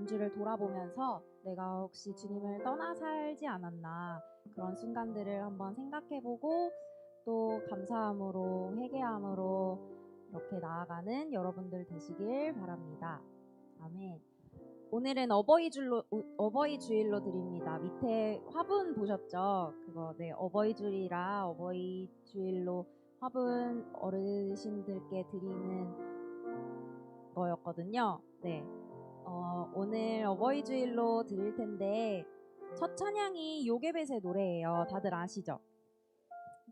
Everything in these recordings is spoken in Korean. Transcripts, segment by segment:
한 주를 돌아보면서 내가 혹시 주님을 떠나 살지 않았나 그런 순간들을 한번 생각해보고 또 감사함으로 회개함으로 이렇게 나아가는 여러분들 되시길 바랍니다. 아멘. 오늘은 어버이 주일로 드립니다. 밑에 화분 보셨죠? 그거 어버이 주일이라 어버이 주일로 화분 어르신들께 드리는 거였거든요. 네. 오늘 어버이 주일로 드릴 텐데 첫 찬양이 요게벳의 노래예요. 다들 아시죠?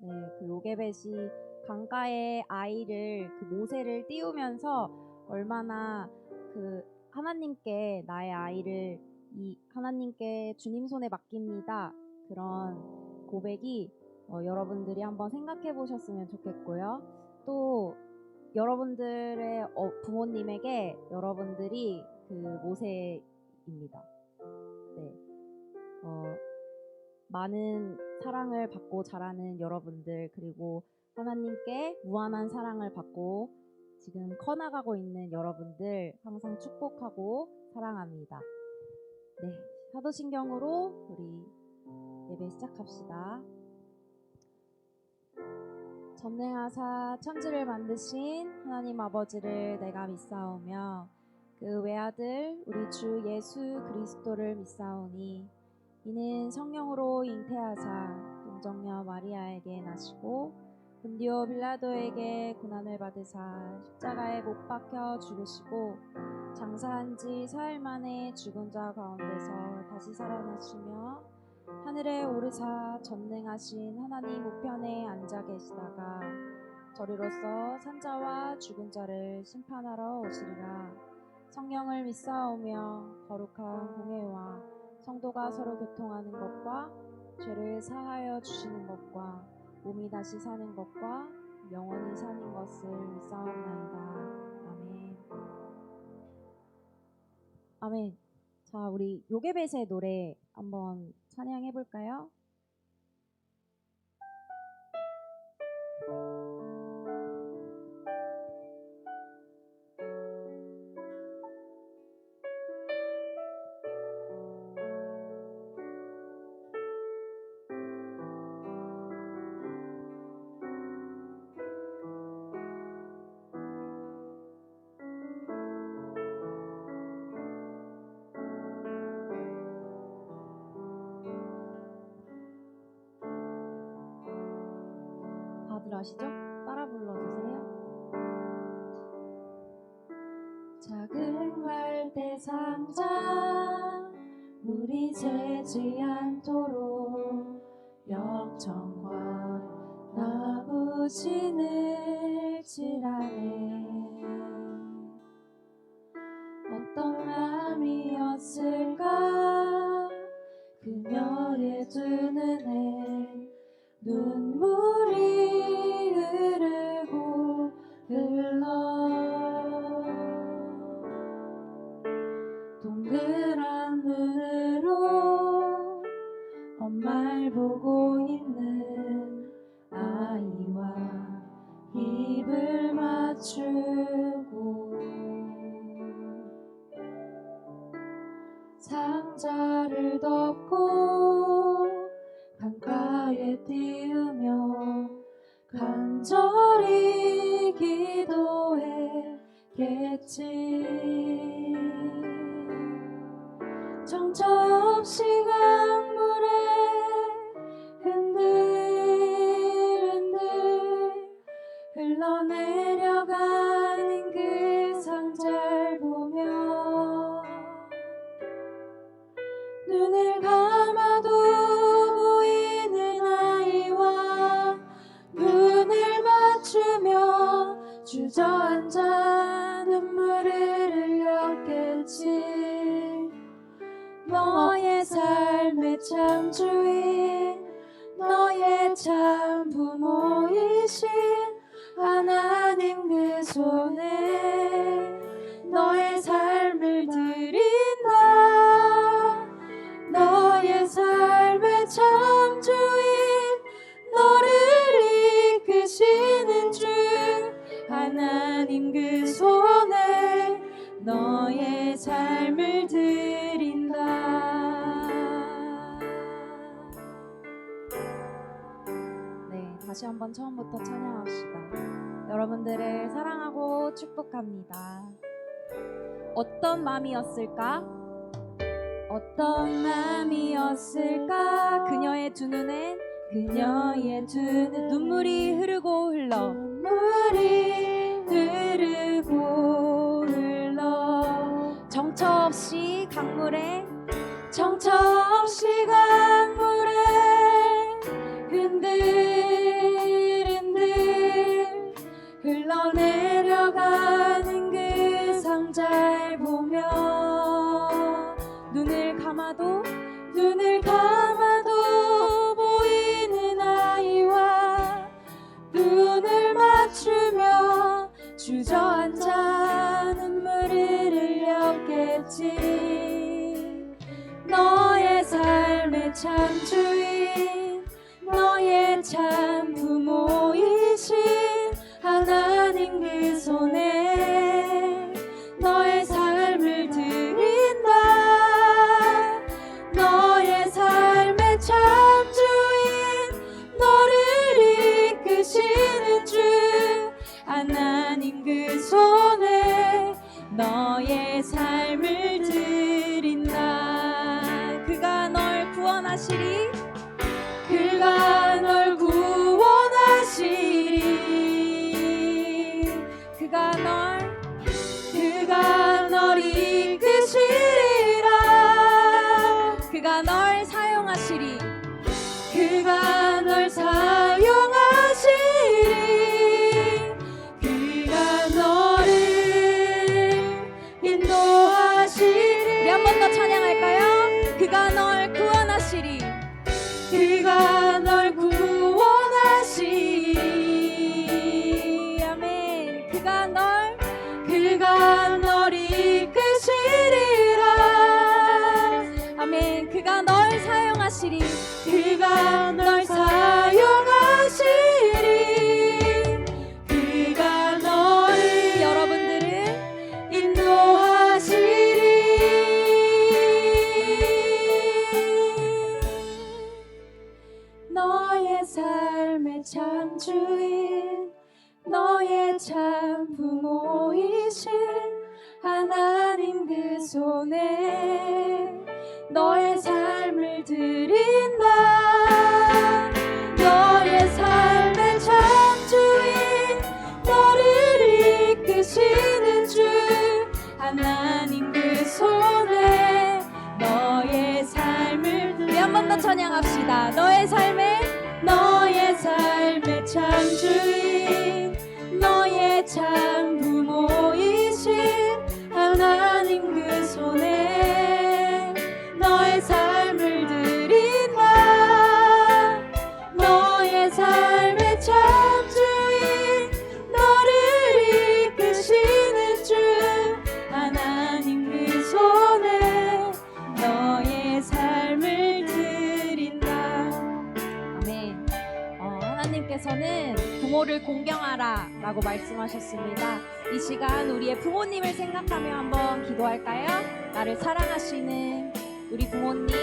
네, 그 요게벳이 강가에 아이를 그 모세를 띄우면서 얼마나 그 하나님께 나의 아이를 하나님께 주님 손에 맡깁니다. 그런 고백이 여러분들이 한번 생각해 보셨으면 좋겠고요. 또 여러분들의 부모님에게 여러분들이 그 모세입니다. 네. 많은 사랑을 받고 자라는 여러분들, 그리고 하나님께 무한한 사랑을 받고 지금 커나가고 있는 여러분들 항상 축복하고 사랑합니다. 네, 사도신경으로 우리 예배 시작합시다. 전능하사 천지를 만드신 하나님 아버지를 내가 믿사오며 그 외아들 우리 주 예수 그리스도를 믿사오니 이는 성령으로 잉태하사 동정녀 마리아에게 나시고 본디오 빌라도에게 고난을 받으사 십자가에 못 박혀 죽으시고 장사한 지 사흘 만에 죽은 자 가운데서 다시 살아나시며 하늘에 오르사 전능하신 하나님 우편에 앉아 계시다가 저리로서 산자와 죽은 자를 심판하러 오시리라. 성령을 믿사오며 거룩한 공회와 성도가 서로 교통하는 것과 죄를 사하여 주시는 것과 몸이 다시 사는 것과 영원히 사는 것을 믿사옵나이다. 아멘. 아멘. 자, 우리 요게벳의 노래 한번 찬양해 볼까요? 다들 아시죠? 따라 불러주세요. 작은 갈대 상자 물이 새지 않도록 역청과 나무 진을 칠하네. 어떤 마음이었을까 그녀의 두 눈에 눈물이 흐르고 흘러 동그란 눈으로 엄마를 보고 있는 아이와 입을 맞추고 상자를 덮고 강가에 띄우며 간절히 기도했겠지. 정처 없이 강물에 흔들흔들 흘러내려가는 그 상자를 보며 눈을 감아도 보이는 아이와 눈을 맞추며 주저앉아 눈물을 흘렸겠지. 너의 삶의 참 주인 너의 참 부모이신 하나님 그 손에 너의 삶을 드린다. 너의 삶의 참 주인 너를 이끄시는 주 하나님 그 손에 너의 삶을 드린다. 다시 한번 처음부터 찬양합시다. 여러분들을 사랑하고 축복합니다. 어떤 마음이었을까? 어떤 마음이었을까? 그녀의 두 눈엔 눈물이 흐르고 흘러 정처 없이 강물에 흔들흔들 흘러내려가는 그 상자를 보며 눈을 감아도 보이는 아이와 눈을 맞추며 주저앉아 눈물을 흘렸겠지. 너의 삶의 참 주인, 너의 참 부모이신 하나님 그 손에 너의 삶을 드린다. 너의 삶의 참 주인, 너를 이끄시는 주 하나님 그 손에 너의 삶을 드린다. 그가 널 구원하시리, 그가 널 구원하시리, 그가 널 이끄시리라. 그가 널 사용하시리, 그가 널 사용하시리, 그가 너를 인도하시리. 우리 한 번 더 찬양할까요? 그가 널 구원하시리, 그가 널 구원하시리. 아멘. 그가 널 이끄시리라. 아멘. 그가 널 사용하시리, 그가 널 사용하시리, 그가 너를 여러분들을 인도하시리. 너의 삶의 참 주인, 너의 참 부모이신 하나님 그 손에 너의 삶을 드린다. 너의 삶의 참 주인, 너를 이끄시는 주 하나님 그 손에 너의 삶을 우리 한 번 더 찬양합시다. 너의 삶의 참 주인, 너의 참 부모이신 하나님 그 손에 너의 삶을 드린다. 너의 삶의 참 주인, 너를 이끄시는 주 하나님 그 손에 너의 삶을 드린다. 아멘. 하나님께서는 부모를 공경하라 라고 말씀하셨습니다. 이 시간 우리의 부모님을 생각하며 한번 기도할까요? 나를 사랑하시는 우리 부모님,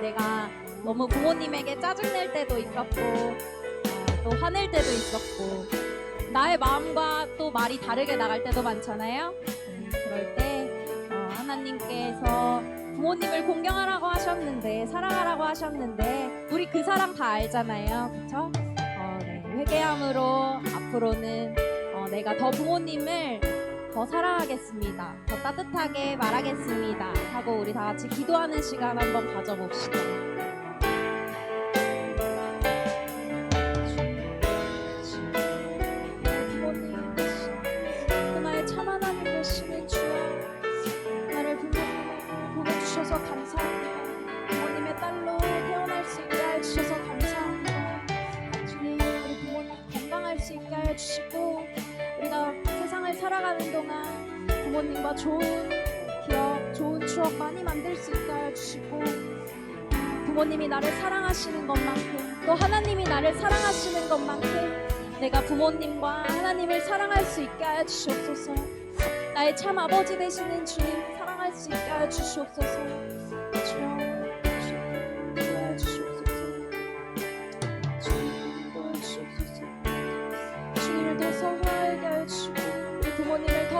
내가 너무 부모님에게 짜증낼 때도 있었고 또 화낼 때도 있었고 나의 마음과 또 말이 다르게 나갈 때도 많잖아요. 그럴 때 하나님께서 부모님을 공경하라고 하셨는데, 사랑하라고 하셨는데 우리 그 사랑 다 알잖아요. 그쵸? 회개함으로 앞으로는 내가 더 부모님을 더 사랑하겠습니다, 더 따뜻하게 말하겠습니다 하고 우리 다 같이 기도하는 시간 한번 가져봅시다. 부모님, 또 나의 참 하나님 되시는 주여, 나를 부모님에게 보내주셔서 감사합니다. 부모님의 딸로 태어날 수 있게 해주셔서 감사합니다. 주님, 우리 부모님 건강할 수 있게 해주시고 우리가 세상을 살아가는 동안 부모님과 좋은 기억, 좋은 추억 많이 만들 수 있게 해주시고 부모님이 나를 사랑하시는 것만큼 또 하나님이 나를 사랑하시는 것만큼 내가 부모님과 하나님을 사랑할 수 있게 해주시옵소서. 나의 참 아버지 되시는 주님 사랑할 수 있게 해주시옵소서. 주여 주여 인도해 주시옵소서. 주님 인도해 주시옵소서.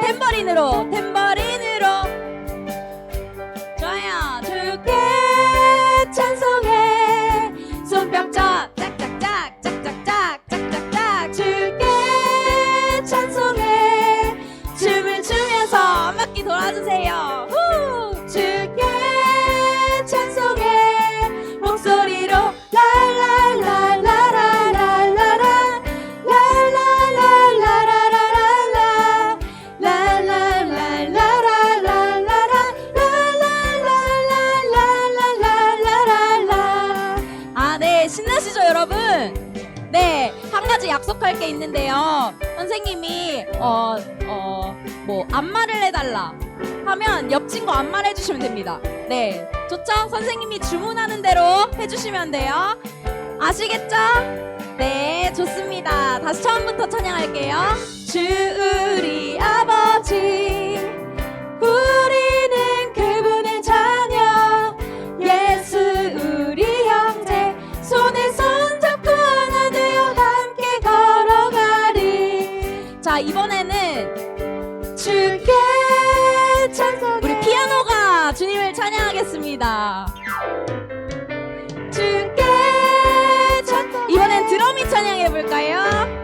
탬버린으로 좋아요. 주께 찬송해 손뼉쳐 짝짝짝 짝짝짝 짝짝짝 주께 찬송해 춤을 추면서 한 바퀴 돌아주세요. 후! 주께 찬송해 목소리로 라라라라라라라라 라라라라라라라 라라라라라라라라라라라라라라라라. 아, 네, 신나시죠, 여러분? 네, 한 가지 약속할 게 있는데요. 선생님이 뭐 안마를 해달라 하면 옆 친구 안마를 해주시면 됩니다. 네, 좋죠? 선생님이 주문하는 대로 해주시면 돼요. 아시겠죠? 네, 좋습니다. 다시 처음부터 찬양할게요. 주 우리 아버지 우리는 그분의 자녀 예수 우리 형제 손에 손잡고 하나 되어 함께 걸어가리. 자, 이번에는 주께 찬송해 우리 피아노가 주님을 찬양하겠습니다. 주께 찬송해 이번엔 드럼이 찬양해볼까요?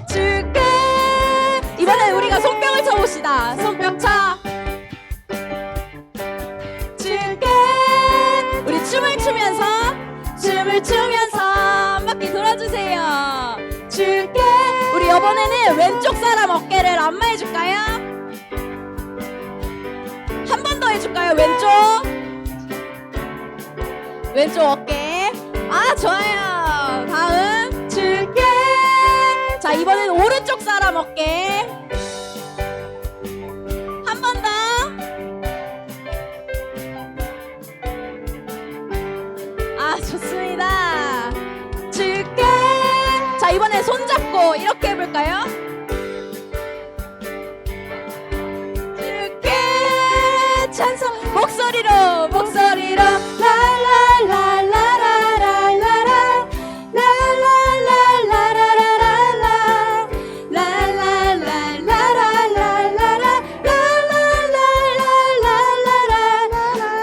주께 이번엔 우리가 손뼉을 쳐봅시다. 손뼉 쳐 주께 우리 춤을 추면서 한 바퀴 돌아주세요. 주께 우리 이번에는 왼쪽 사람 어깨를 안마해줄까요? 한 번 더 해줄까요? 왼쪽 어깨. 아, 좋아요. 다음 주께 자, 이번엔 오른쪽 사람 먹게. 한 번 더. 아, 좋습니다. 줄게. 자, 이번엔 손잡고 이렇게 해볼까요? 줄게. 찬송 목소리로 라라라라라라라라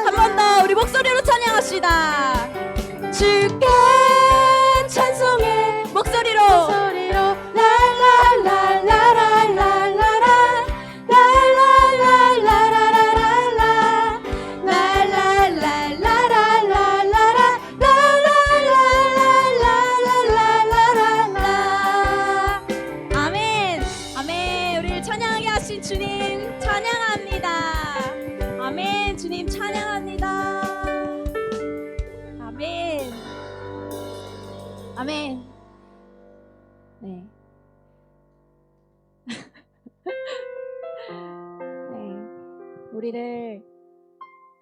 한 번 더 우리 목소리로 찬양합시다. 주께 찬송해 목소리로 아멘. 아멘. 우리를 찬양하게 하신 주님 찬양합니다. 아멘. 주님 찬양합니다. 아멘. 아멘. 네. 네.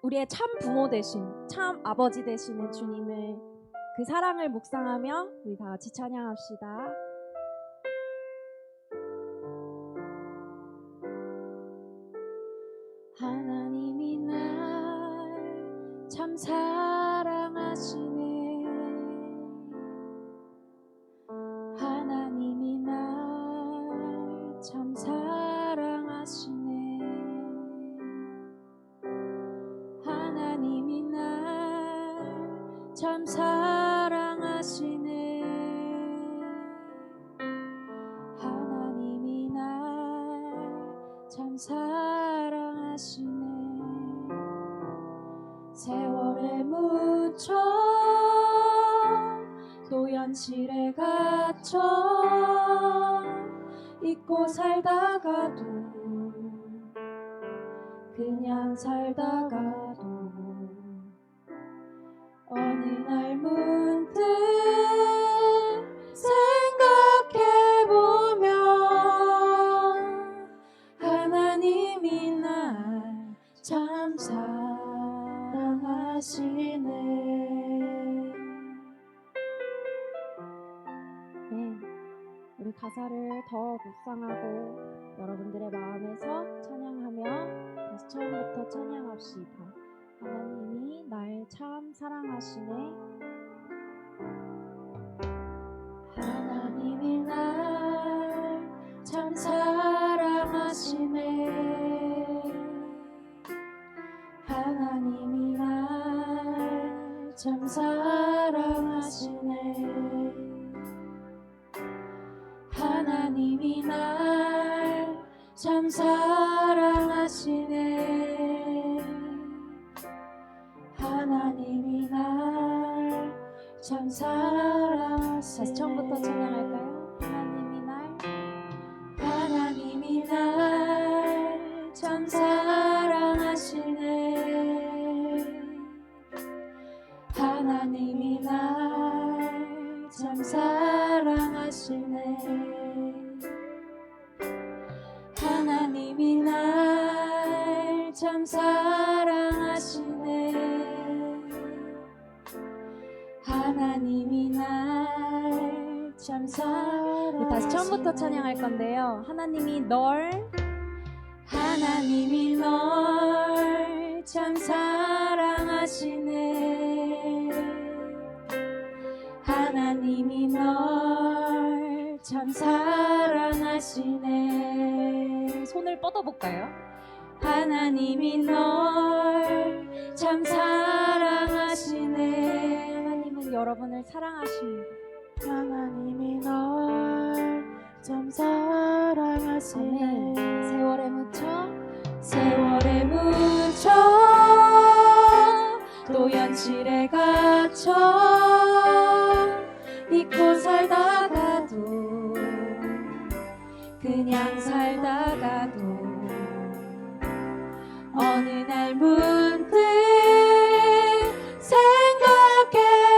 우리의 참 부모 되신, 참 아버지 되시는 주님을, 그 사랑을 묵상하며 우리 다 같이 찬양합시다. 하나님이 날 참 사랑하시네. 하나님이 날 참 사랑하시네. 하나님이 날 참 사랑하시네. 하나님이 날 참 사랑하시네. 세월에 묻혀 또 현실에 갇혀 잊고 살다가도 그냥 살다가도 어느 날 문득 생각해보면 하나님이 날 참 사랑하시네. 우리 가사를 더 묵상하고 여러분들의 마음에서 찬양하며 다시 처음부터 찬양합시다. 하나님이 날 참 사랑하시네. 하나님이 날 참 사랑하시네. 하나님이 날 참 사랑하시네. 하나님이 날 참 사랑하시네. 하나님이 날 참 사랑하시네. 다시 처음부터 찬양할까요? 하나님이 날 참 사랑하시네. 하나님이 날 참 사랑하시네. 하나님이 날 참 사랑하시네. 하나님이 날 참 사랑하시네. 다시 처음부터 찬양할 건데요. 하나님이 널 참 사랑하시네. 하나님이 널 참 사랑하시네. 손을 뻗어볼까요? 하나님이 널 참 사랑하시네. 하나님은 여러분을 사랑하십니다. 하나님이 널 참 사랑하시네. 세월에 묻혀 또 현실에 갇혀 잊고 살다가도 그냥 살다가도 어느 날 문득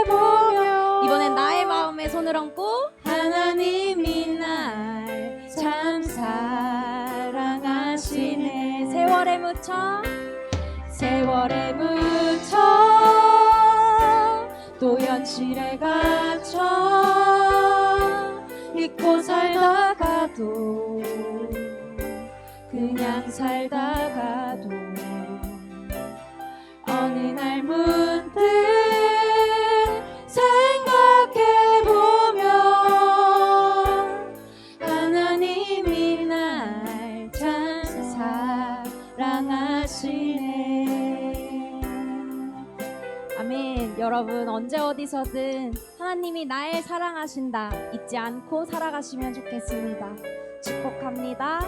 생각해보면 이번엔 나의 마음에 손을 얹고 하나님이 날 참 세월에 묻혀 또 현실에 갇혀 잊고 살다가도 그냥 살다가도 어느 날 문득 생각해보면 하나님이 날 참 사랑하시네. 아멘. 여러분 언제 어디서든 하나님이 날 사랑하신다 잊지 않고 살아가시면 좋겠습니다. 축복합니다.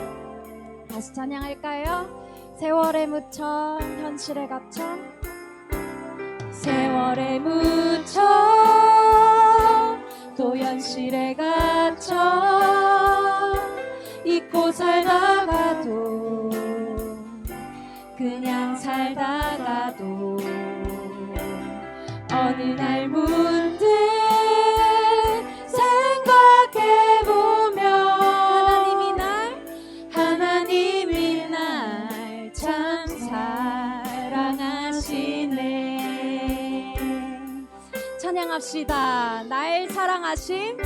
다시 찬양할까요? 세월에 묻혀 현실에 갇혀 세월에 묻혀 또 현실에 갇혀 잊고 살다가도 그냥 살다가도 어느 날 문득 생각해보면 하나님이 날 참 사랑하시네. 찬양합시다. 날 사랑하심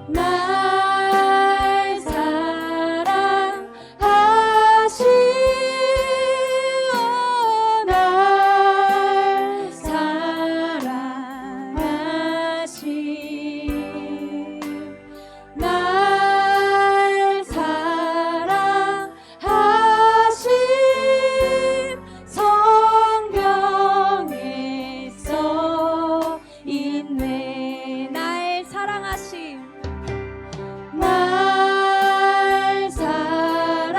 날 사랑하심 날 사랑하심 날 사랑하심 성경에 써 있네. 날 사랑하심 날 사랑하심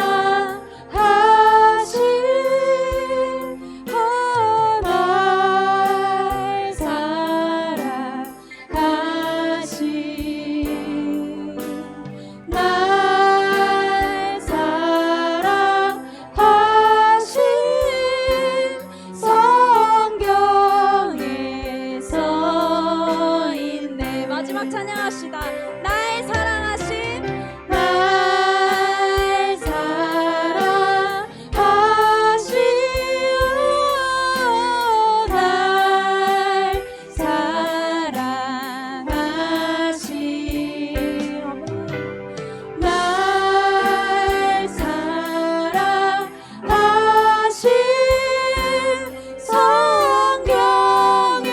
날 사랑하심 날 사랑하심 성경에 써 있네. 마지막 찬양합시다. 날 사랑하심 날 사랑하심 날 사랑하심 날 사랑하심 성경에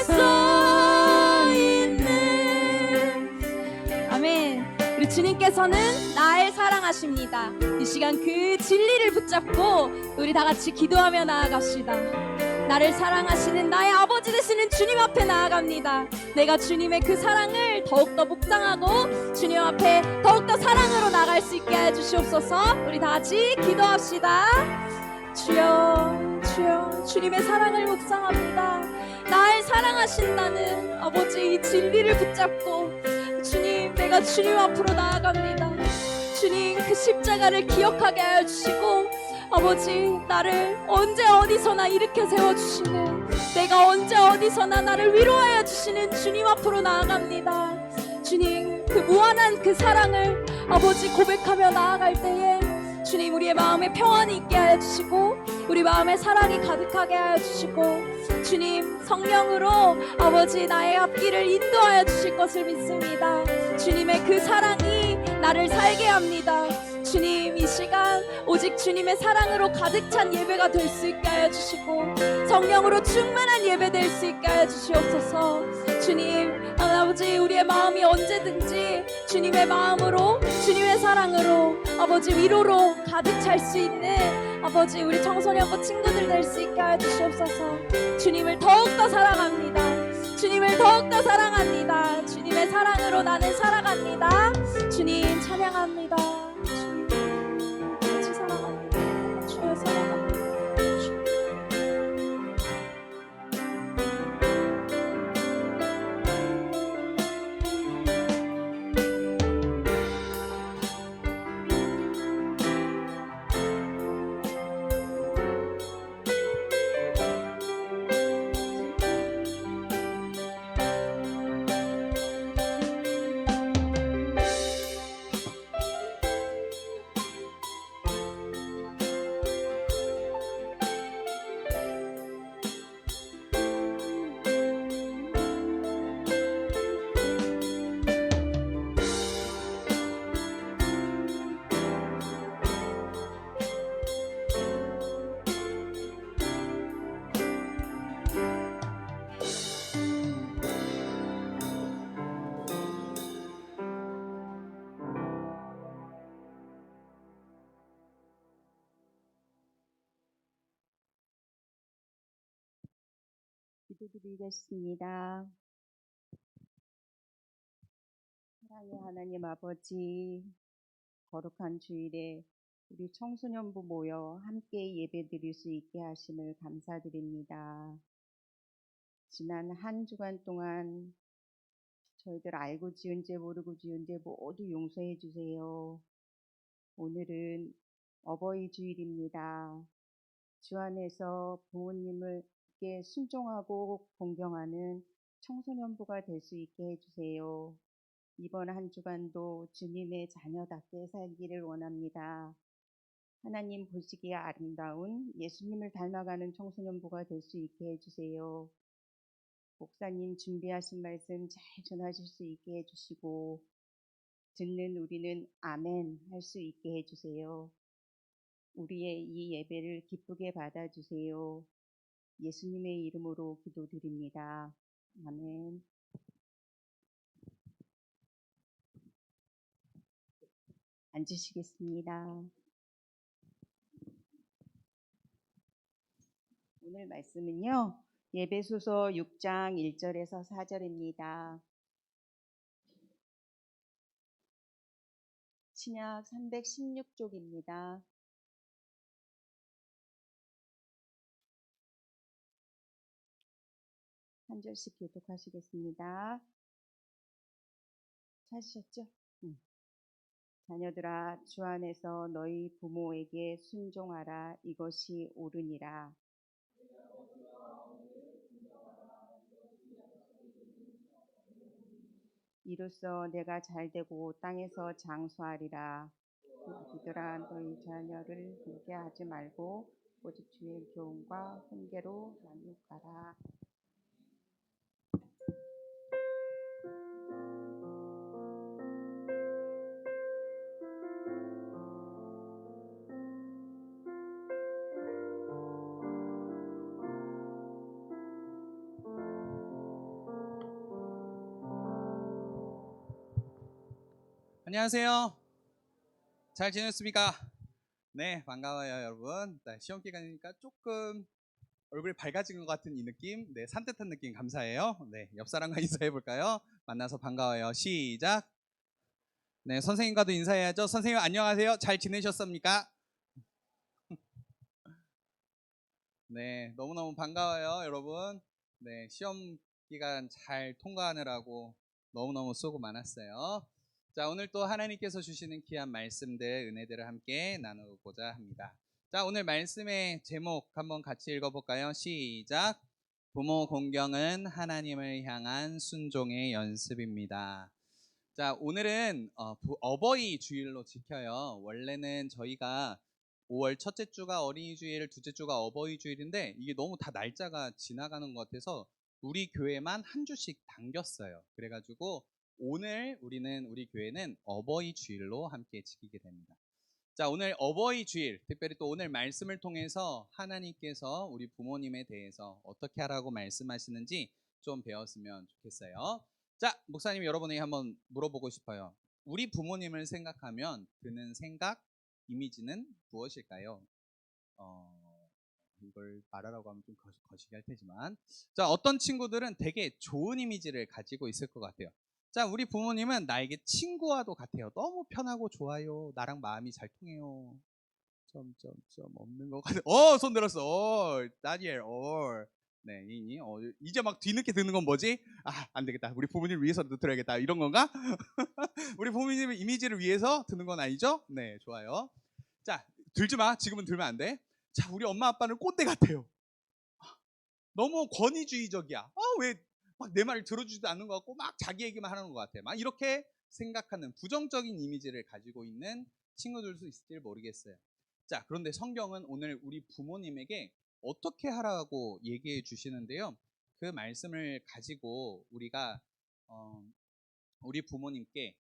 써 있네. 아멘. 우리 주님께서는 날 사랑하십니다. 이 시간 그 진리를 붙잡고 우리 다 같이 기도하며 나아갑시다. 나를 사랑하시는 나의 아버지 되시는 주님 앞에 나아갑니다. 내가 주님의 그 사랑을 더욱더 묵상하고 주님 앞에 더욱더 사랑으로 나갈 수 있게 해주시옵소서. 우리 다 같이 기도합시다. 주여 주여 주님의 사랑을 묵상합니다. 날 사랑하신다는 아버지 이 진리를 붙잡고 주님 내가 주님 앞으로 나아갑니다. 주님 그 십자가를 기억하게 하여 주시고 아버지 나를 언제 어디서나 일으켜 세워주시는 내가 언제 어디서나 나를 위로하여 주시는 주님 앞으로 나아갑니다. 주님 그 무한한 그 사랑을 아버지 고백하며 나아갈 때에 주님 우리의 마음에 평안이 있게 하여 주시고 우리 마음에 사랑이 가득하게 하여 주시고 주님 성령으로 아버지 나의 앞길을 인도하여 주실 것을 믿습니다. 주님의 그 사랑이 나를 살게 합니다. 주님 이 시간 오직 주님의 사랑으로 가득 찬 예배가 될 수 있게 하여 주시고 성령으로 충만한 예배 될 수 있게 하여 주시옵소서. 주님 아버지 우리의 마음이 언제든지 주님의 마음으로 주님의 사랑으로 아버지 위로로 가득 찰 수 있는 아버지 우리 청소년부 친구들 될 수 있게 하여 주시옵소서. 주님을 더욱더 사랑합니다. 주님을 더욱더 사랑합니다. 주님의 사랑으로 나는 살아갑니다. 주님 찬양합니다. 주님 같이 사랑합니다. 주의 사랑합니다. 기도드리겠습니다. 사랑의 하나님 아버지, 거룩한 주일에 우리 청소년부 모여 함께 예배드릴 수 있게 하심을 감사드립니다. 지난 한 주간 동안 저희들 알고 지은 죄 모르고 지은 죄 모두 용서해 주세요. 오늘은 어버이 주일입니다. 주 안에서 부모님을께 순종하고 공경하는 청소년부가 될 수 있게 해주세요. 이번 한 주간도 주님의 자녀답게 살기를 원합니다. 하나님 보시기에 아름다운 예수님을 닮아가는 청소년부가 될 수 있게 해주세요. 목사님 준비하신 말씀 잘 전하실 수 있게 해주시고 듣는 우리는 아멘 할 수 있게 해주세요. 우리의 이 예배를 기쁘게 받아주세요. 예수님의 이름으로 기도드립니다. 아멘. 앉으시겠습니다. 오늘 말씀은요. 예배소서 6장 1절에서 4절입니다. 신약 316쪽입니다. 한 절씩 교독하시겠습니다. 찾으셨죠? 자녀들아, 주 안에서 너희 부모에게 순종하라. 이것이 옳으니라. 이로써 내가 잘되고 땅에서 장수하리라. 아기들아, 너희 자녀를 불게 하지 말고 오직 주의 교훈과 훈계로 양육하라. 안녕하세요. 잘 지냈습니까? 네, 반가워요, 여러분. 네, 시험 기간이니까 조금 얼굴이 밝아진 것 같은 이 느낌, 네, 산뜻한 느낌 감사해요. 네, 옆 사람과 인사해 볼까요? 만나서 반가워요. 시작. 네, 선생님과도 인사해야죠. 선생님 안녕하세요. 잘 지내셨습니까? 네, 너무너무 반가워요, 여러분. 네, 시험 기간 잘 통과하느라고 너무너무 수고 많았어요. 자, 오늘 또 하나님께서 주시는 귀한 말씀들, 은혜들을 함께 나누고자 합니다. 자, 오늘 말씀의 제목 한번 같이 읽어볼까요? 시작. 부모 공경은 하나님을 향한 순종의 연습입니다. 자, 오늘은 어버이 주일로 지켜요. 원래는 저희가 5월 첫째 주가 어린이 주일, 둘째 주가 어버이 주일인데 이게 너무 다 날짜가 지나가는 것 같아서 우리 교회만 한 주씩 당겼어요. 그래가지고 오늘 우리 교회는 어버이 주일로 함께 지키게 됩니다. 자, 오늘 어버이 주일, 특별히 또 오늘 말씀을 통해서 하나님께서 우리 부모님에 대해서 어떻게 하라고 말씀하시는지 좀 배웠으면 좋겠어요. 자, 목사님 여러분에게 한번 물어보고 싶어요. 우리 부모님을 생각하면 드는 생각, 이미지는 무엇일까요? 이걸 말하라고 하면 좀 거시기 할 테지만, 자, 어떤 친구들은 되게 좋은 이미지를 가지고 있을 것 같아요. 자, 우리 부모님은 나에게 친구와도 같아요. 너무 편하고 좋아요. 나랑 마음이 잘 통해요. 점점점 없는 것 같아. 손 들었어. 다니엘. 네, 이제 막 뒤늦게 드는 건 뭐지? 안 되겠다. 우리 부모님 위해서도 들어야겠다. 이런 건가? 우리 부모님의 이미지를 위해서 드는 건 아니죠? 네, 좋아요. 자, 들지 마. 지금은 들면 안 돼. 자, 우리 엄마 아빠는 꼰대 같아요. 너무 권위주의적이야. 왜 막 내 말을 들어주지도 않는 것 같고 막 자기 얘기만 하는 것 같아. 막 이렇게 생각하는 부정적인 이미지를 가지고 있는 친구들도 있을지 모르겠어요. 자, 그런데 성경은 오늘 우리 부모님에게 어떻게 하라고 얘기해 주시는데요. 그 말씀을 가지고 우리가 우리 부모님께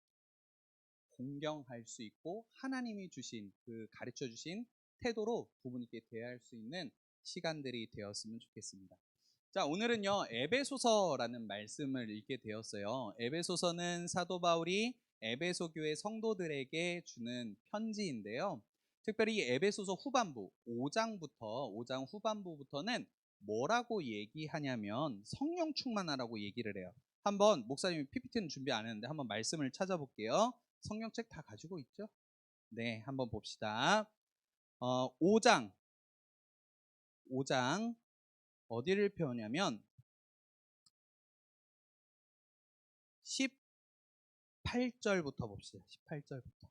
공경할 수 있고 하나님이 주신 그 가르쳐 주신 태도로 부모님께 대할 수 있는 시간들이 되었으면 좋겠습니다. 자, 오늘은요 에베소서라는 말씀을 읽게 되었어요. 에베소서는 사도 바울이 에베소 교회 성도들에게 주는 편지인데요. 특별히 에베소서 후반부 5장 후반부부터는 뭐라고 얘기하냐면 성령 충만하라고 얘기를 해요. 한번 목사님이 PPT는 준비 안 했는데 한번 말씀을 찾아볼게요. 성경책 다 가지고 있죠? 네, 한번 봅시다. 5장 어디를 펴냐면 18절부터 봅시다. 18절부터.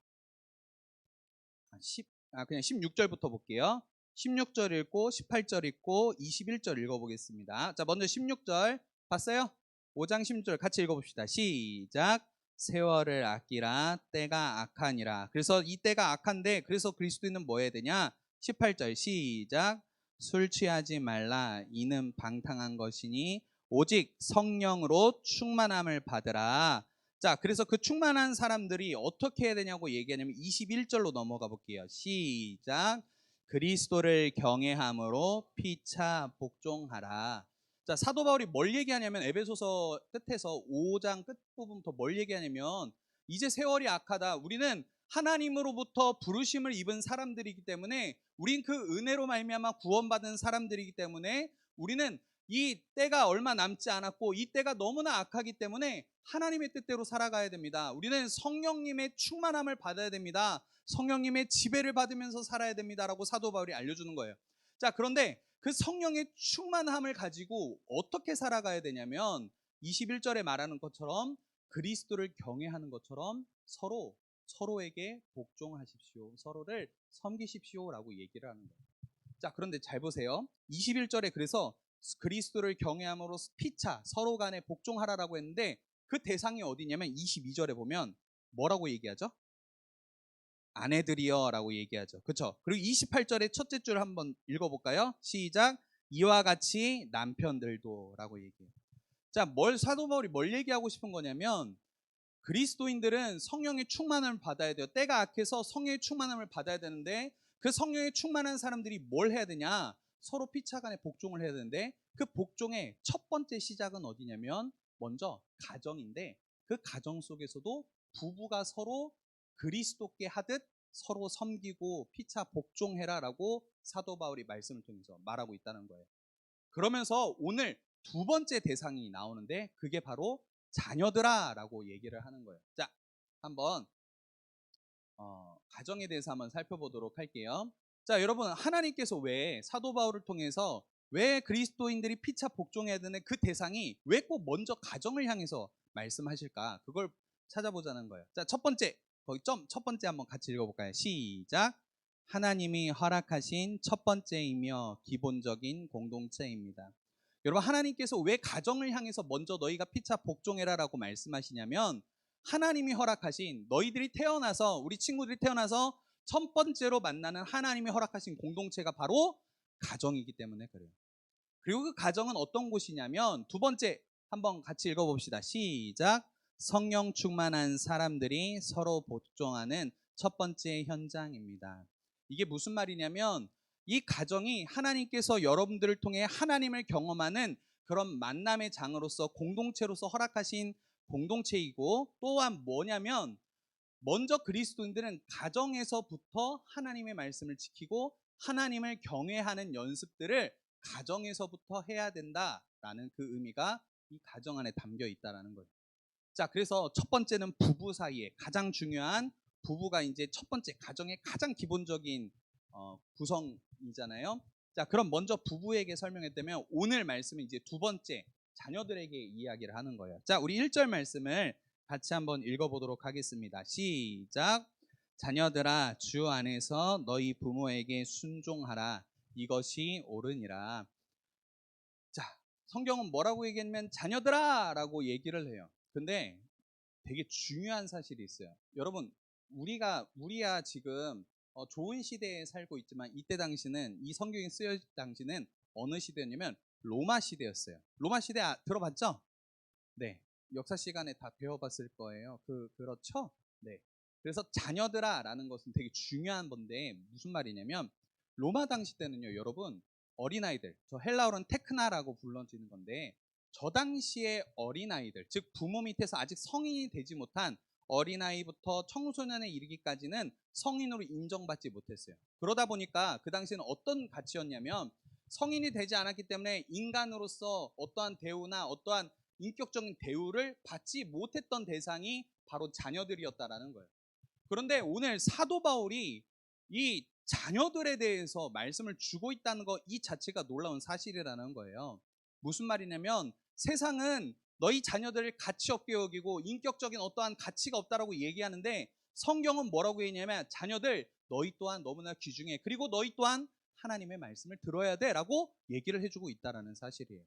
그냥 16절부터 볼게요. 16절 읽고 18절 읽고 21절 읽어보겠습니다. 자, 먼저 16절 봤어요? 5장 16절 같이 읽어봅시다. 시작. 세월을 아끼라 때가 악하니라. 그래서 이 때가 악한데 그래서 그리스도인은 뭐 해야 되냐? 18절 시작. 술 취하지 말라. 이는 방탕한 것이니 오직 성령으로 충만함을 받으라. 자, 그래서 그 충만한 사람들이 어떻게 해야 되냐고 얘기하냐면 21절로 넘어가 볼게요. 시작. 그리스도를 경외함으로 피차 복종하라. 자, 사도 바울이 뭘 얘기하냐면 에베소서 끝에서 5장 끝부분부터 뭘 얘기하냐면 이제 세월이 악하다. 우리는 하나님으로부터 부르심을 입은 사람들이기 때문에 우린 그 은혜로 말미암아 구원받은 사람들이기 때문에 우리는 이 때가 얼마 남지 않았고 이 때가 너무나 악하기 때문에 하나님의 뜻대로 살아가야 됩니다. 우리는 성령님의 충만함을 받아야 됩니다. 성령님의 지배를 받으면서 살아야 됩니다라고 사도 바울이 알려주는 거예요. 자, 그런데 그 성령의 충만함을 가지고 어떻게 살아가야 되냐면 21절에 말하는 것처럼 그리스도를 경외하는 것처럼 서로에게 복종하십시오. 서로를 섬기십시오라고 얘기를 하는 거예요. 자, 그런데 잘 보세요. 21절에 그래서 그리스도를 경외함으로 피차 서로 간에 복종하라라고 했는데 그 대상이 어디냐면 22절에 보면 뭐라고 얘기하죠? 아내들이여 라고 얘기하죠. 그렇죠? 그리고 28절의 첫째 줄 한번 읽어볼까요? 시작. 이와 같이 남편들도 라고 얘기해요. 자, 사도 바울이 뭘 얘기하고 싶은 거냐면 그리스도인들은 성령의 충만함을 받아야 돼요. 때가 악해서 성령의 충만함을 받아야 되는데 그 성령의 충만한 사람들이 뭘 해야 되냐? 서로 피차간에 복종을 해야 되는데 그 복종의 첫 번째 시작은 어디냐면 먼저 가정인데 그 가정 속에서도 부부가 서로 그리스도께 하듯 서로 섬기고 피차 복종해라라고 사도 바울이 말씀을 통해서 말하고 있다는 거예요. 그러면서 오늘 두 번째 대상이 나오는데 그게 바로 자녀들아라고 얘기를 하는 거예요. 자, 한번 가정에 대해서 한번 살펴보도록 할게요. 자, 여러분 하나님께서 왜 사도 바울을 통해서 왜 그리스도인들이 피차 복종해야 되는 그 대상이 왜 꼭 먼저 가정을 향해서 말씀하실까? 그걸 찾아보자는 거예요. 자, 첫 번째 첫 번째 한번 같이 읽어볼까요? 시작. 하나님이 허락하신 첫 번째이며 기본적인 공동체입니다. 여러분 하나님께서 왜 가정을 향해서 먼저 너희가 피차 복종해라라고 말씀하시냐면 하나님이 허락하신 너희들이 태어나서 우리 친구들이 태어나서 첫 번째로 만나는 하나님이 허락하신 공동체가 바로 가정이기 때문에 그래요. 그리고 그 가정은 어떤 곳이냐면 두 번째 한번 같이 읽어봅시다. 시작. 성령 충만한 사람들이 서로 복종하는 첫 번째 현장입니다. 이게 무슨 말이냐면 이 가정이 하나님께서 여러분들을 통해 하나님을 경험하는 그런 만남의 장으로서 공동체로서 허락하신 공동체이고 또한 뭐냐면 먼저 그리스도인들은 가정에서부터 하나님의 말씀을 지키고 하나님을 경외하는 연습들을 가정에서부터 해야 된다라는 그 의미가 이 가정 안에 담겨 있다라는 거예요. 자, 그래서 첫 번째는 부부 사이에 가장 중요한 부부가 이제 첫 번째 가정의 가장 기본적인 구성이잖아요. 자, 그럼 먼저 부부에게 설명했다면 오늘 말씀은 이제 두 번째 자녀들에게 이야기를 하는 거예요. 자, 우리 1절 말씀을 같이 한번 읽어보도록 하겠습니다. 시작. 자녀들아 주 안에서 너희 부모에게 순종하라. 이것이 옳으니라. 자, 성경은 뭐라고 얘기하면 자녀들아 라고 얘기를 해요. 근데 되게 중요한 사실이 있어요. 여러분 우리야 지금 좋은 시대에 살고 있지만 이때 당시는 이 성경이 쓰여질 당시는 어느 시대였냐면 로마 시대였어요. 로마 시대 들어봤죠? 네, 역사 시간에 다 배워봤을 거예요. 그렇죠? 네. 그래서 자녀들아라는 것은 되게 중요한 건데 무슨 말이냐면 로마 당시 때는요, 여러분 어린아이들, 저 헬라어로는 테크나라고 불러지는 건데 저 당시의 어린아이들, 즉 부모 밑에서 아직 성인이 되지 못한 어린아이부터 청소년에 이르기까지는 성인으로 인정받지 못했어요. 그러다 보니까 그 당시에는 어떤 가치였냐면 성인이 되지 않았기 때문에 인간으로서 어떠한 대우나 어떠한 인격적인 대우를 받지 못했던 대상이 바로 자녀들이었다라는 거예요. 그런데 오늘 사도 바울이 이 자녀들에 대해서 말씀을 주고 있다는 거 이 자체가 놀라운 사실이라는 거예요. 무슨 말이냐면 세상은 너희 자녀들을 가치 없게 여기고 인격적인 어떠한 가치가 없다라고 얘기하는데 성경은 뭐라고 얘기냐면 자녀들 너희 또한 너무나 귀중해. 그리고 너희 또한 하나님의 말씀을 들어야 돼라고 얘기를 해주고 있다라는 사실이에요.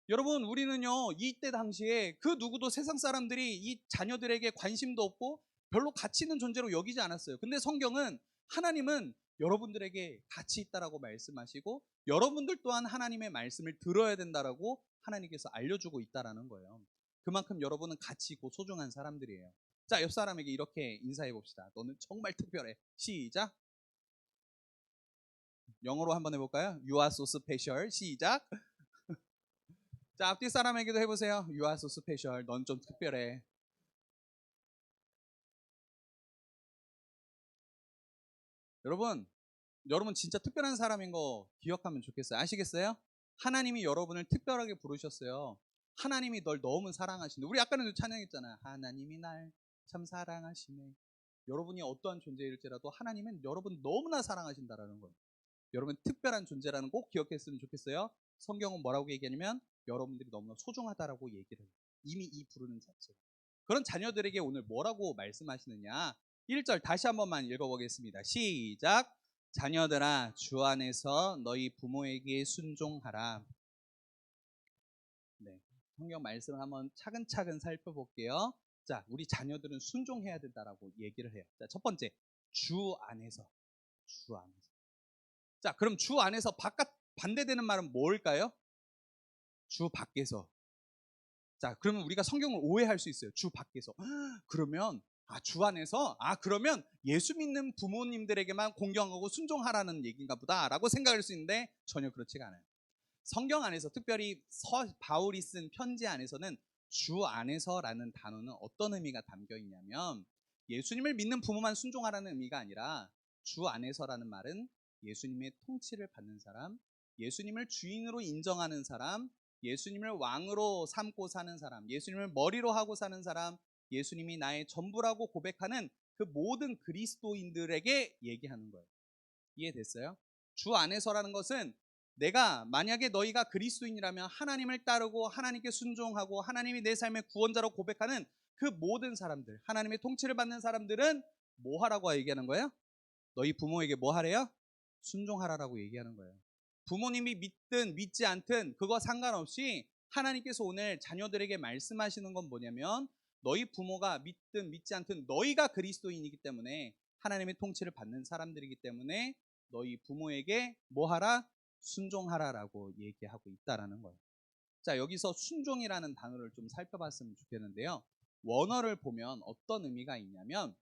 여러분 우리는요 이때 당시에 그 누구도 세상 사람들이 이 자녀들에게 관심도 없고 별로 가치 있는 존재로 여기지 않았어요. 근데 성경은 하나님은 여러분들에게 가치 있다라고 말씀하시고 여러분들 또한 하나님의 말씀을 들어야 된다라고 하나님께서 알려주고 있다라는 거예요. 그만큼 여러분은 가치 있고 소중한 사람들이에요. 자, 옆 사람에게 이렇게 인사해 봅시다. 너는 정말 특별해. 시작. 영어로 한번 해볼까요? You are so special. 시작. 자, 앞뒤 사람에게도 해보세요. You are so special. 넌 좀 특별해. 여러분 진짜 특별한 사람인 거 기억하면 좋겠어요. 아시겠어요? 하나님이 여러분을 특별하게 부르셨어요. 하나님이 널 너무 사랑하시는데 우리 아까는 찬양했잖아요. 하나님이 날 참 사랑하시네. 여러분이 어떠한 존재일지라도 하나님은 여러분 너무나 사랑하신다라는 거예요. 여러분 특별한 존재라는 거 꼭 기억했으면 좋겠어요. 성경은 뭐라고 얘기하냐면 여러분들이 너무나 소중하다라고 얘기를 해요. 이미 이 부르는 자체. 그런 자녀들에게 오늘 뭐라고 말씀하시느냐? 1절 다시 한 번만 읽어보겠습니다. 시작. 자녀들아 주 안에서 너희 부모에게 순종하라. 네, 성경 말씀을 한번 차근차근 살펴볼게요. 자, 우리 자녀들은 순종해야 된다라고 얘기를 해요. 자, 첫 번째 주 안에서. 자, 그럼 주 안에서 바깥 반대되는 말은 뭘까요? 주 밖에서. 자, 그러면 우리가 성경을 오해할 수 있어요. 주 밖에서. 그러면 주 안에서 그러면 예수 믿는 부모님들에게만 공경하고 순종하라는 얘기인가 보다라고 생각할 수 있는데 전혀 그렇지가 않아요. 성경 안에서 특별히 바울이 쓴 편지 안에서는 주 안에서라는 단어는 어떤 의미가 담겨 있냐면 예수님을 믿는 부모만 순종하라는 의미가 아니라 주 안에서라는 말은 예수님의 통치를 받는 사람, 예수님을 주인으로 인정하는 사람, 예수님을 왕으로 삼고 사는 사람, 예수님을 머리로 하고 사는 사람, 예수님이 나의 전부라고 고백하는 그 모든 그리스도인들에게 얘기하는 거예요. 이해됐어요? 주 안에서라는 것은 내가 만약에 너희가 그리스도인이라면 하나님을 따르고 하나님께 순종하고 하나님이 내 삶의 구원자로 고백하는 그 모든 사람들, 하나님의 통치를 받는 사람들은 뭐 하라고 얘기하는 거예요? 너희 부모에게 뭐 하래요? 순종하라라고 얘기하는 거예요. 부모님이 믿든 믿지 않든 그거 상관없이 하나님께서 오늘 자녀들에게 말씀하시는 건 뭐냐면 너희 부모가 믿든 믿지 않든 너희가 그리스도인이기 때문에 하나님의 통치를 받는 사람들이기 때문에 너희 부모에게 뭐 하라? 순종하라라고 얘기하고 있다라는 거예요. 자, 여기서 순종이라는 단어를 좀 살펴봤으면 좋겠는데요. 원어를 보면 어떤 의미가 있냐면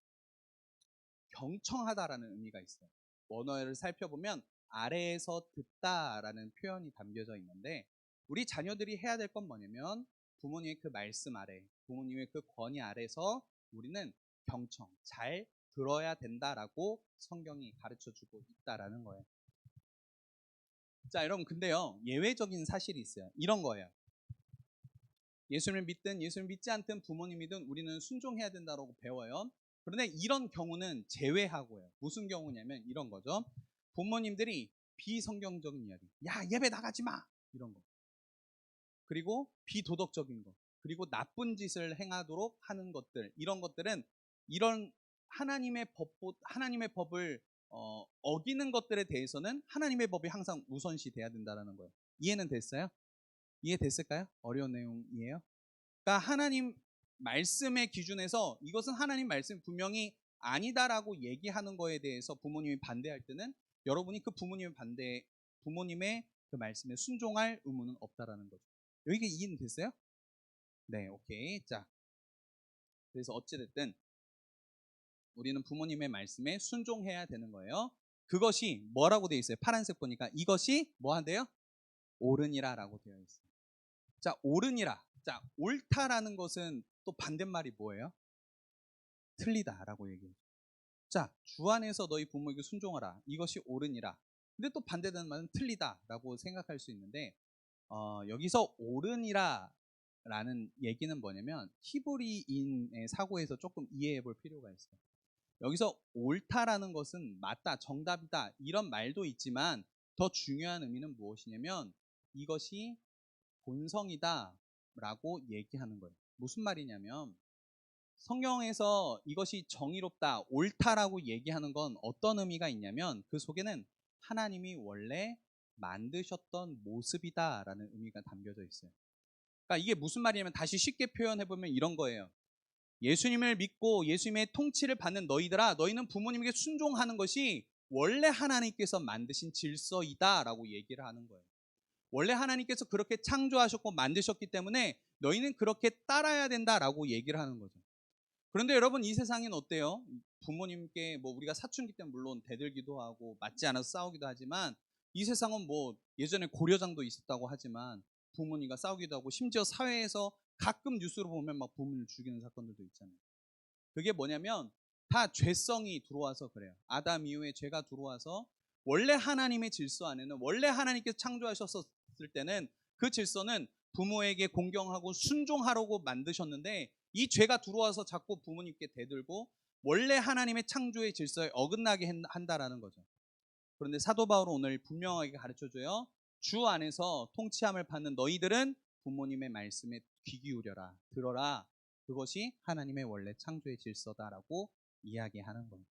경청하다라는 의미가 있어요. 원어를 살펴보면 아래에서 듣다라는 표현이 담겨져 있는데 우리 자녀들이 해야 될 건 뭐냐면 부모님의 그 말씀 아래, 부모님의 그 권위 아래서 우리는 경청, 잘 들어야 된다라고 성경이 가르쳐주고 있다라는 거예요. 자, 여러분 근데요 예외적인 사실이 있어요. 이런 거예요. 예수님을 믿든 예수님을 믿지 않든 부모님이든 우리는 순종해야 된다고 배워요. 그런데 이런 경우는 제외하고요. 무슨 경우냐면 이런 거죠. 부모님들이 비성경적인 이야기, 야 예배 나가지 마 이런 거, 그리고 비도덕적인 거, 그리고 나쁜 짓을 행하도록 하는 것들, 이런 것들은 이런 하나님의 법을 어기는 것들에 대해서는 하나님의 법이 항상 우선시 돼야 된다는 거예요. 이해는 됐어요? 이해됐을까요? 어려운 내용이에요. 그러니까 하나님 말씀의 기준에서 이것은 하나님 말씀 분명히 아니다라고 얘기하는 거에 대해서 부모님이 반대할 때는 여러분이 그 부모님의 그 말씀에 순종할 의무는 없다라는 거죠. 여기가 이해는 됐어요? 네, 오케이. 자, 그래서 어찌됐든 우리는 부모님의 말씀에 순종해야 되는 거예요. 그것이 뭐라고 되어 있어요? 파란색 보니까 이것이 뭐 한대요? 옳으니라라고 되어 있어요. 자, 옳으니라. 자, 옳다라는 것은 또 반대말이 뭐예요? 틀리다라고 얘기해요. 자, 주 안에서 너희 부모에게 순종하라. 이것이 옳으니라. 근데 또 반대되는 말은 틀리다라고 생각할 수 있는데 여기서 옳으니라 라는 얘기는 뭐냐면 히브리인의 사고에서 조금 이해해 볼 필요가 있어요. 여기서 옳다라는 것은 맞다, 정답이다 이런 말도 있지만 더 중요한 의미는 무엇이냐면 이것이 본성이다 라고 얘기하는 거예요. 무슨 말이냐면 성경에서 이것이 정의롭다, 옳다라고 얘기하는 건 어떤 의미가 있냐면 그 속에는 하나님이 원래 만드셨던 모습이다라는 의미가 담겨져 있어요. 그러니까 이게 무슨 말이냐면 다시 쉽게 표현해보면 이런 거예요. 예수님을 믿고 예수님의 통치를 받는 너희들아, 너희는 부모님에게 순종하는 것이 원래 하나님께서 만드신 질서이다라고 얘기를 하는 거예요. 원래 하나님께서 그렇게 창조하셨고 만드셨기 때문에 너희는 그렇게 따라야 된다라고 얘기를 하는 거죠. 그런데 여러분 이 세상엔 어때요? 부모님께 뭐 우리가 사춘기 때는 물론 대들기도 하고 맞지 않아서 싸우기도 하지만 이 세상은 뭐 예전에 고려장도 있었다고 하지만 부모님과 싸우기도 하고 심지어 사회에서 가끔 뉴스로 보면 막 부모님을 죽이는 사건들도 있잖아요. 그게 뭐냐면 다 죄성이 들어와서 그래요. 아담 이후에 죄가 들어와서 원래 하나님의 질서 안에는 원래 하나님께서 창조하셨을 때는 그 질서는 부모에게 공경하고 순종하라고 만드셨는데 이 죄가 들어와서 자꾸 부모님께 대들고 원래 하나님의 창조의 질서에 어긋나게 한다라는 거죠. 그런데 사도 바울은 오늘 분명하게 가르쳐줘요. 주 안에서 통치함을 받는 너희들은 부모님의 말씀에 귀 기울여라, 들어라. 그것이 하나님의 원래 창조의 질서다라고 이야기하는 겁니다.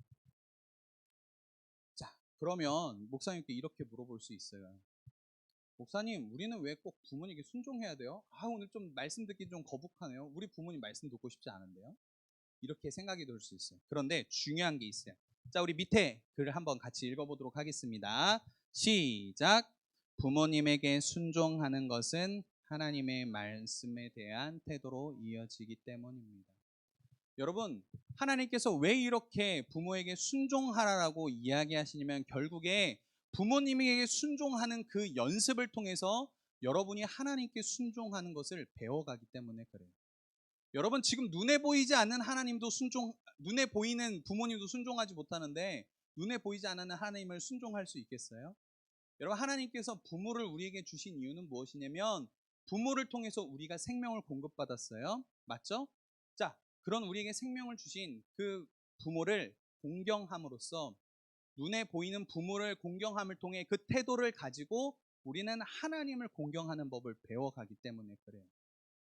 자, 그러면 목사님께 이렇게 물어볼 수 있어요. 목사님, 우리는 왜 꼭 부모님께 순종해야 돼요? 오늘 좀 말씀 듣기 좀 거북하네요. 우리 부모님 말씀 듣고 싶지 않은데요. 이렇게 생각이 들 수 있어요. 그런데 중요한 게 있어요. 자, 우리 밑에 글을 한번 같이 읽어보도록 하겠습니다. 시작. 부모님에게 순종하는 것은 하나님의 말씀에 대한 태도로 이어지기 때문입니다. 여러분, 하나님께서 왜 이렇게 부모에게 순종하라고 이야기하시냐면 결국에 부모님에게 순종하는 그 연습을 통해서 여러분이 하나님께 순종하는 것을 배워가기 때문에 그래요. 여러분 지금 눈에 보이지 않는 하나님도 눈에 보이는 부모님도 순종하지 못하는데 눈에 보이지 않는 하나님을 순종할 수 있겠어요? 여러분 하나님께서 부모를 우리에게 주신 이유는 무엇이냐면 부모를 통해서 우리가 생명을 공급받았어요. 맞죠? 자, 그런 우리에게 생명을 주신 그 부모를 공경함으로써 눈에 보이는 부모를 공경함을 통해 그 태도를 가지고 우리는 하나님을 공경하는 법을 배워가기 때문에 그래요.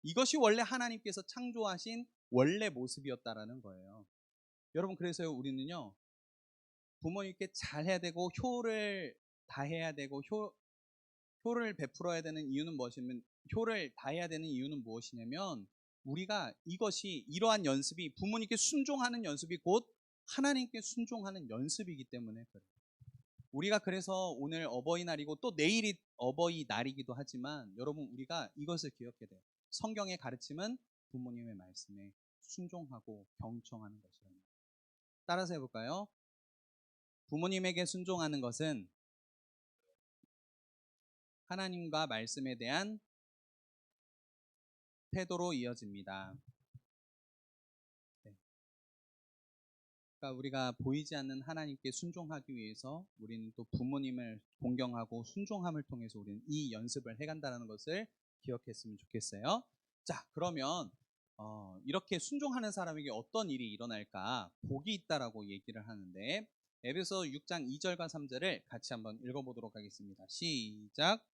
이것이 원래 하나님께서 창조하신 원래 모습이었다라는 거예요. 여러분 그래서요 우리는요 부모님께 잘해야 되고 효를 다해야 되고 효를 베풀어야 되는 이유는 무엇이냐면 효를 다해야 되는 이유는 무엇이냐면 우리가 이러한 연습이 부모님께 순종하는 연습이 곧 하나님께 순종하는 연습이기 때문에 그래요. 우리가 그래서 오늘 어버이날이고 또 내일이 어버이날이기도 하지만 여러분 우리가 이것을 기억해야 돼요. 성경의 가르침은 부모님의 말씀에 순종하고 경청하는 것이랍니다. 따라서 해볼까요? 부모님에게 순종하는 것은 하나님과 말씀에 대한 태도로 이어집니다. 네. 그러니까 우리가 보이지 않는 하나님께 순종하기 위해서 우리는 또 부모님을 공경하고 순종함을 통해서 우리는 이 연습을 해간다는 것을 기억했으면 좋겠어요. 자, 그러면 이렇게 순종하는 사람에게 어떤 일이 일어날까? 복이 있다라고 얘기를 하는데 에베소 6장 2절과 3절을 같이 한번 읽어보도록 하겠습니다. 시작.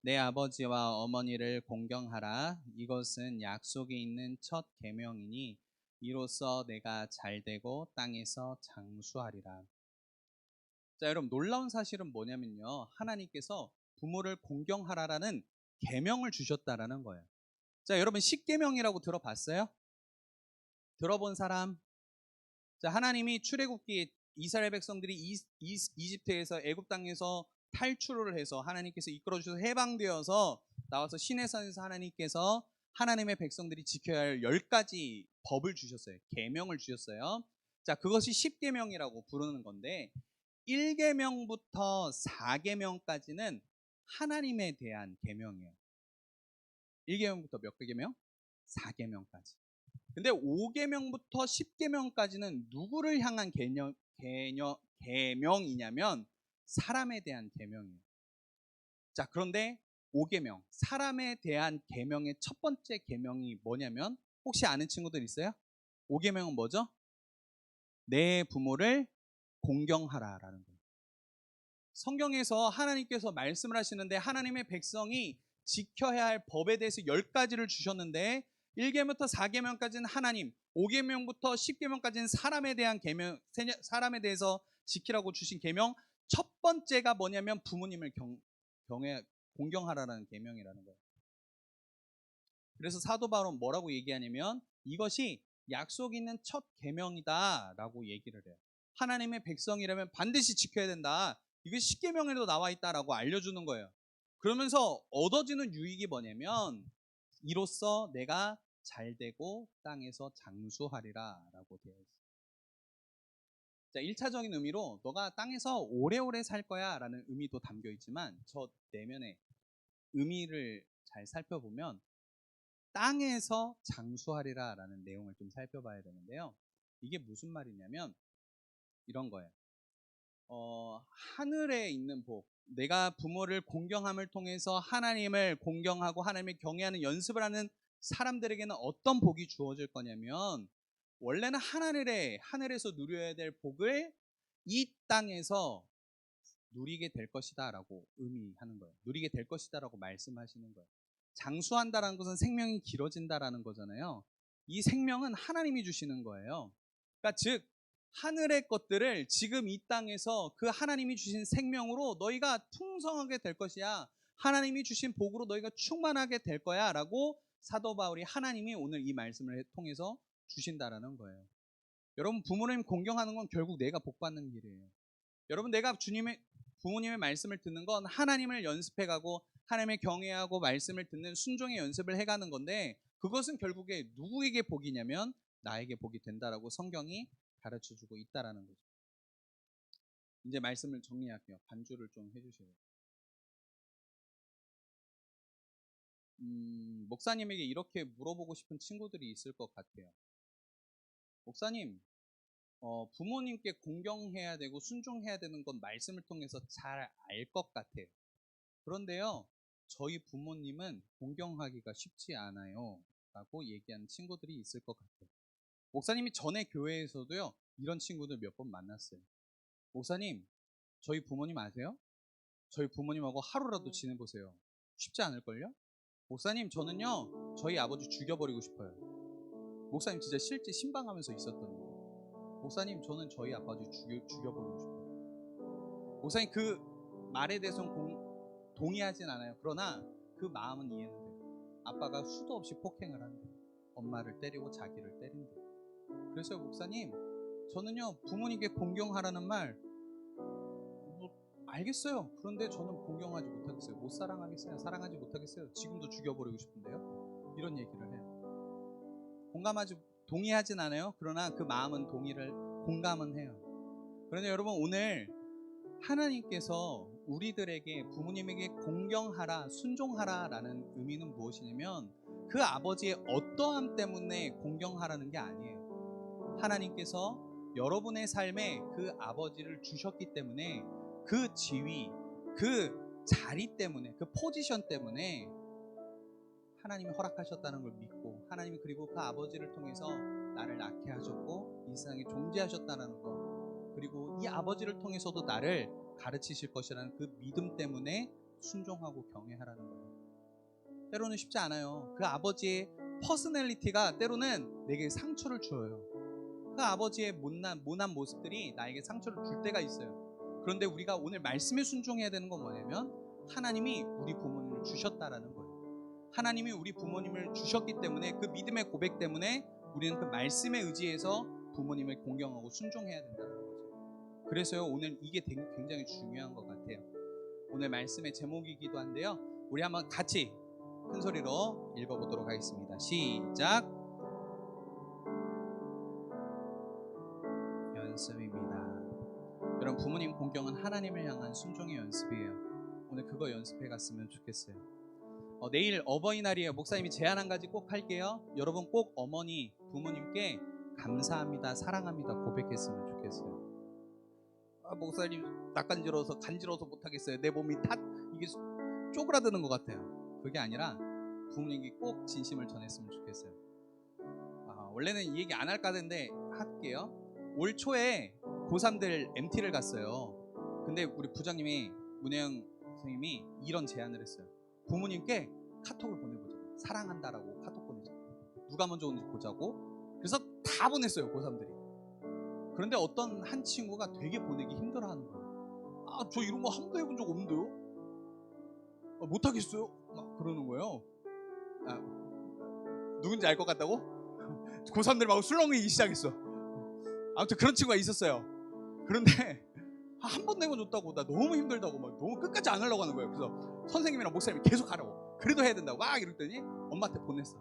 내 아버지와 어머니를 공경하라. 이것은 약속이 있는 첫 계명이니 이로써 내가 잘되고 땅에서 장수하리라. 자, 여러분 놀라운 사실은 뭐냐면요. 하나님께서 부모를 공경하라라는 계명을 주셨다라는 거예요. 자, 여러분 십계명이라고 들어봤어요? 들어본 사람? 자, 하나님이 출애굽기에 이스라엘 백성들이 이집트에서 애굽 땅에서 탈출을 해서 하나님께서 이끌어 주셔서 해방되어서 나와서 시내산에서 하나님께서 하나님의 백성들이 지켜야 할 10가지 법을 주셨어요. 계명을 주셨어요. 자, 그것이 십계명이라고 부르는 건데 1계명부터 4계명까지는 하나님에 대한 계명이에요. 1계명부터 몇 계명? 4계명까지. 근데 5계명부터 10계명까지는 누구를 향한 계명이냐면 사람에 대한 계명이에요. 자, 그런데 5계명, 사람에 대한 계명의 첫 번째 계명이 뭐냐면 혹시 아는 친구들 있어요? 5계명은 뭐죠? 내 부모를 공경하라라는 거예요. 성경에서 하나님께서 말씀을 하시는데 하나님의 백성이 지켜야 할 법에 대해서 10가지를 주셨는데 1계명부터 4계명까지는 하나님, 5계명부터 10계명까지는 사람에 대한 계명, 사람에 대해서 지키라고 주신 계명. 첫 번째가 뭐냐면 부모님을 공경하라는 계명이라는 거예요. 그래서 사도 바울은 뭐라고 얘기하냐면 이것이 약속 있는 첫 계명이다라고 얘기를 해요. 하나님의 백성이라면 반드시 지켜야 된다. 이것이 10계명에도 나와 있다라고 알려주는 거예요. 그러면서 얻어지는 유익이 뭐냐면 이로써 내가 잘되고 땅에서 장수하리라 라고 되어 있어요. 자, 1차적인 의미로 너가 땅에서 오래오래 살 거야 라는 의미도 담겨 있지만 저 내면의 의미를 잘 살펴보면 땅에서 장수하리라 라는 내용을 좀 살펴봐야 되는데요. 이게 무슨 말이냐면 이런 거예요. 하늘에 있는 복, 내가 부모를 공경함을 통해서 하나님을 공경하고 하나님을 경외하는 연습을 하는 사람들에게는 어떤 복이 주어질 거냐면 원래는 하늘에서 누려야 될 복을 이 땅에서 누리게 될 것이다 라고 의미하는 거예요. 누리게 될 것이다 라고 말씀하시는 거예요. 장수한다라는 것은 생명이 길어진다라는 거잖아요. 이 생명은 하나님이 주시는 거예요. 그러니까 즉 하늘의 것들을 지금 이 땅에서 그 하나님이 주신 생명으로 너희가 풍성하게 될 것이야. 하나님이 주신 복으로 너희가 충만하게 될 거야 라고 사도 바울이 하나님이 오늘 이 말씀을 통해서 주신다라는 거예요. 여러분 부모님 공경하는 건 결국 내가 복 받는 길이에요. 여러분 내가 부모님의 말씀을 듣는 건 하나님을 연습해가고 하나님을 경외하고 말씀을 듣는 순종의 연습을 해가는 건데 그것은 결국에 누구에게 복이냐면 나에게 복이 된다라고 성경이 가르쳐주고 있다라는 거죠. 이제 말씀을 정리할게요. 반주를 좀 해주세요. 목사님에게 이렇게 물어보고 싶은 친구들이 있을 것 같아요. 목사님, 부모님께 공경해야 되고 순종해야 되는 건 말씀을 통해서 잘 알 것 같아요. 그런데요, 저희 부모님은 공경하기가 쉽지 않아요 라고 얘기하는 친구들이 있을 것 같아요. 목사님이 전에 교회에서도요 이런 친구들 몇 번 만났어요. 목사님, 저희 부모님 아세요? 저희 부모님하고 하루라도 지내보세요. 쉽지 않을걸요? 목사님, 저는요 저희 아버지 죽여버리고 싶어요. 목사님 진짜 실제 신방하면서 있었던 일이에요. 목사님, 저는 저희 아버지 죽여버리고 싶어요. 목사님, 그 말에 대해서는 동의하진 않아요. 그러나 그 마음은 이해는 돼요. 아빠가 수도 없이 폭행을 한대요. 엄마를 때리고 자기를 때린대요. 그래서 목사님, 저는요 부모님께 공경하라는 말 알겠어요. 그런데 저는 공경하지 못하겠어요. 못 사랑하겠어요. 사랑하지 못하겠어요. 지금도 죽여버리고 싶은데요. 이런 얘기를 해요. 동의하진 않아요. 그러나 그 마음은 공감은 해요. 그런데 여러분 오늘 하나님께서 우리들에게 부모님에게 공경하라, 순종하라 라는 의미는 무엇이냐면 그 아버지의 어떠함 때문에 공경하라는 게 아니에요. 하나님께서 여러분의 삶에 그 아버지를 주셨기 때문에 그 지위, 그 자리 때문에, 그 포지션 때문에 하나님이 허락하셨다는 걸 믿고 하나님이 그리고 그 아버지를 통해서 나를 낳게 하셨고 이 세상에 존재하셨다는 것, 그리고 이 아버지를 통해서도 나를 가르치실 것이라는 그 믿음 때문에 순종하고 경외하라는 거예요. 때로는 쉽지 않아요. 그 아버지의 퍼스널리티가 때로는 내게 상처를 줘요. 그 아버지의 모난 모습들이 나에게 상처를 줄 때가 있어요. 그런데 우리가 오늘 말씀에 순종해야 되는 건 뭐냐면 하나님이 우리 부모님을 주셨다라는 거예요. 하나님이 우리 부모님을 주셨기 때문에 그 믿음의 고백 때문에 우리는 그 말씀에 의지해서 부모님을 공경하고 순종해야 된다는 거죠. 그래서요 오늘 이게 굉장히 중요한 것 같아요. 오늘 말씀의 제목이기도 한데요, 우리 한번 같이 큰 소리로 읽어보도록 하겠습니다. 시작. 연습입니다. 여러분 부모님 공경은 하나님을 향한 순종의 연습이에요. 오늘 그거 연습해 갔으면 좋겠어요. 내일 어버이날이에요. 목사님이 제안 한 가지 꼭 할게요. 여러분 꼭 부모님께 감사합니다, 사랑합니다 고백했으면 좋겠어요. 목사님 낯간지러워서 간지러워서 못하겠어요. 내 몸이 이게 쪼그라드는 것 같아요. 그게 아니라 부모님께 꼭 진심을 전했으면 좋겠어요. 원래는 이 얘기 안 할까 하는데 할게요. 올 초에 고3들 MT를 갔어요. 근데 우리 부장님이 문혜영 선생님이 이런 제안을 했어요. 부모님께 카톡을 보내보자고. 사랑한다라고 카톡 보내자고. 누가 먼저 오는지 보자고. 그래서 다 보냈어요, 고3들이. 그런데 어떤 한 친구가 되게 보내기 힘들어하는 거예요. 저 이런 거 한 번도 해본 적 없는데요? 못하겠어요? 막 그러는 거예요. 누군지 알 것 같다고? 고3들 막 술렁이기 시작했어. 아무튼 그런 친구가 있었어요. 그런데 한 번 내고 줬다고 나 너무 힘들다고 막 너무 끝까지 안 하려고 하는 거예요. 그래서 선생님이랑 목사님이 계속 하라고. 그래도 해야 된다고 막 이랬더니 엄마한테 보냈어.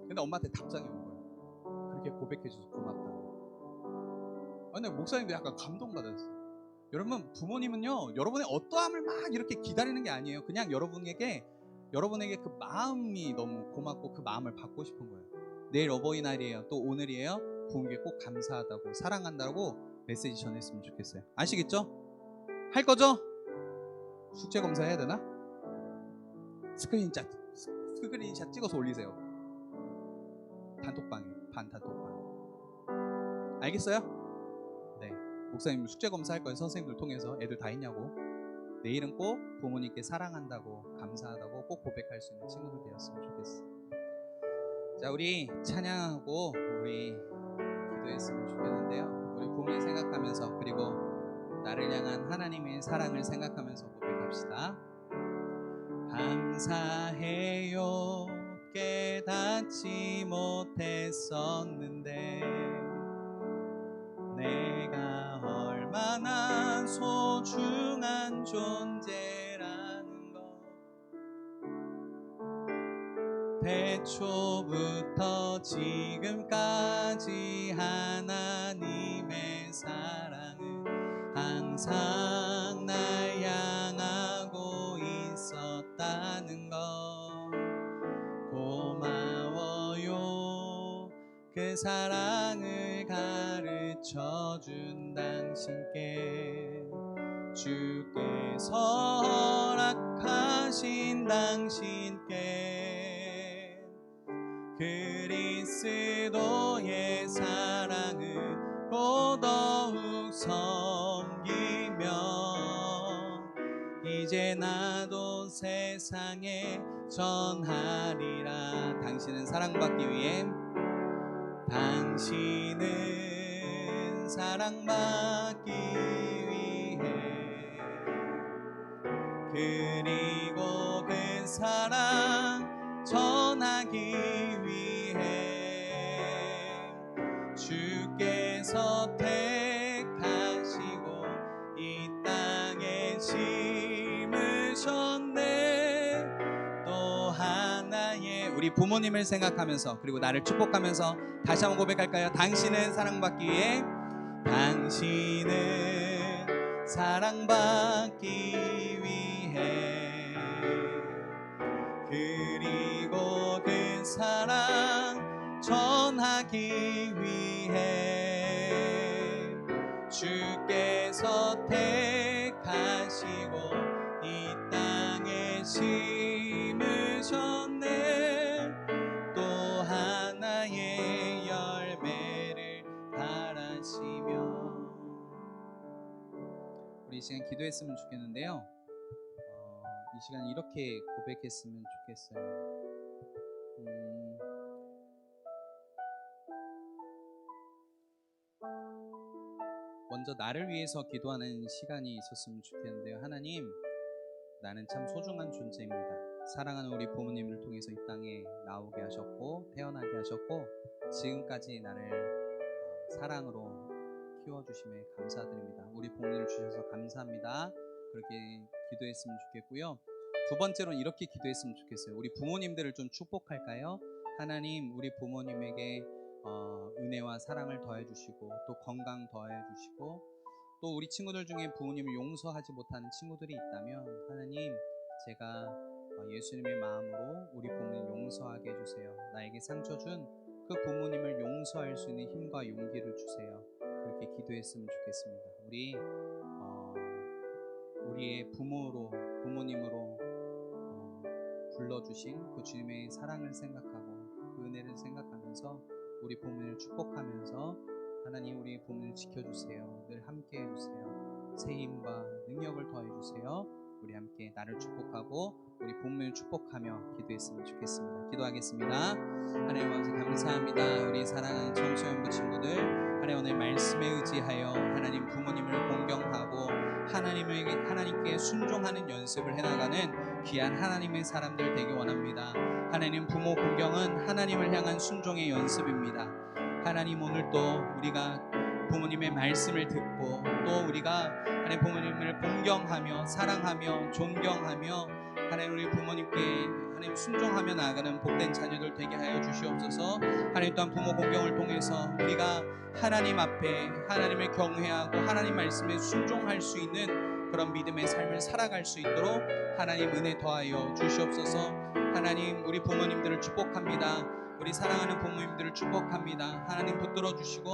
근데 엄마한테 답장이 온 거예요. 그렇게 고백해줘서 고맙다고. 근데 목사님도 약간 감동받았어요. 여러분, 부모님은요, 여러분의 어떠함을 막 이렇게 기다리는 게 아니에요. 그냥 여러분에게 그 마음이 너무 고맙고 그 마음을 받고 싶은 거예요. 내일 어버이날이에요. 또 오늘이에요. 부모님께 꼭 감사하다고, 사랑한다고 메시지 전했으면 좋겠어요. 아시겠죠? 할 거죠? 숙제 검사 해야 되나? 스크린샷 찍어서 올리세요. 단톡방에, 반단톡방. 알겠어요? 네. 목사님 숙제 검사할 거예요. 선생님들 통해서 애들 다 했냐고. 내일은 꼭 부모님께 사랑한다고, 감사하다고 꼭 고백할 수 있는 친구들 되었으면 좋겠어요. 자, 우리 찬양하고 우리 기도했으면 좋겠는데요. 우리 부모님 생각하면서, 그리고 나를 향한 하나님의 사랑을 생각하면서 고백합시다. 감사해요. 깨닫지 못했었는데 내가 얼마나 소중한 존재라는 것, 태초부터 지금까지 하나님의 사랑은 항상 날 향하고 있었다는 것, 고마워요. 그 사랑을 가르쳐준 당신께, 주께서 허락하신 당신께, 그리스도의 사랑을 더욱 섬기며 이제 나도 세상에 전하리라. 당신은 사랑받기 위해, 당신은 사랑받기 위해, 그리고 그 사랑 전하기 위해 주께서 택하시고 이 땅에 심으셨네. 또 하나의 우리 부모님을 생각하면서, 그리고 나를 축복하면서 다시 한번 고백할까요? 당신은 사랑받기 위해, 당신은 사랑받기 위해, 그리고 그 사랑 전하기 위해 주께서 택하시고 이 땅에 심으셨네. 또 하나의 열매를 바라시며. 우리 이 시간 기도했으면 좋겠는데요. 이 시간 이렇게 고백했으면 좋겠어요. 먼저 나를 위해서 기도하는 시간이 있었으면 좋겠는데요. 하나님, 나는 참 소중한 존재입니다. 사랑하는 우리 부모님을 통해서 이 땅에 나오게 하셨고 태어나게 하셨고 지금까지 나를 사랑으로 키워주심에 감사드립니다. 우리 부모님을 주셔서 감사합니다. 그렇게 기도했으면 좋겠고요. 두 번째로는 이렇게 기도했으면 좋겠어요. 우리 부모님들을 좀 축복할까요? 하나님, 우리 부모님에게 은혜와 사랑을 더해주시고 또 건강 더해주시고, 또 우리 친구들 중에 부모님을 용서하지 못하는 친구들이 있다면 하나님, 제가 예수님의 마음으로 우리 부모님 용서하게 해주세요. 나에게 상처 준 그 부모님을 용서할 수 있는 힘과 용기를 주세요. 그렇게 기도했으면 좋겠습니다. 우리 우리의 부모님으로 불러주신 그 주님의 사랑을 생각하고 그 은혜를 생각하면서 우리 부모님을 축복하면서 하나님 우리 부모님을 지켜주세요. 늘 함께 해주세요. 새 힘과 능력을 더해주세요. 우리 함께 나를 축복하고 우리 부모님을 축복하며 기도했으면 좋겠습니다. 기도하겠습니다. 하나님 아버지 감사합니다. 우리 사랑하는 청소년부 친구들 하나님 오늘 말씀에 의지하여 하나님 부모님을 공경하고 하나님께 순종하는 연습을 해나가는 귀한 하나님의 사람들 되기 원합니다. 하나님 부모 공경은 하나님을 향한 순종의 연습입니다. 하나님 오늘도 우리가 부모님의 말씀을 듣고 또 우리가 하나님 부모님을 공경하며 사랑하며 존경하며 하나님 우리 부모님께 하나님 순종하며 나아가는 복된 자녀들 되게 하여 주시옵소서. 하나님 또한 부모 공경을 통해서 우리가 하나님 앞에 하나님을 경외하고 하나님 말씀에 순종할 수 있는 그런 믿음의 삶을 살아갈 수 있도록 하나님 은혜 더하여 주시옵소서. 하나님 우리 부모님들을 축복합니다. 우리 사랑하는 부모님들을 축복합니다. 하나님 붙들어 주시고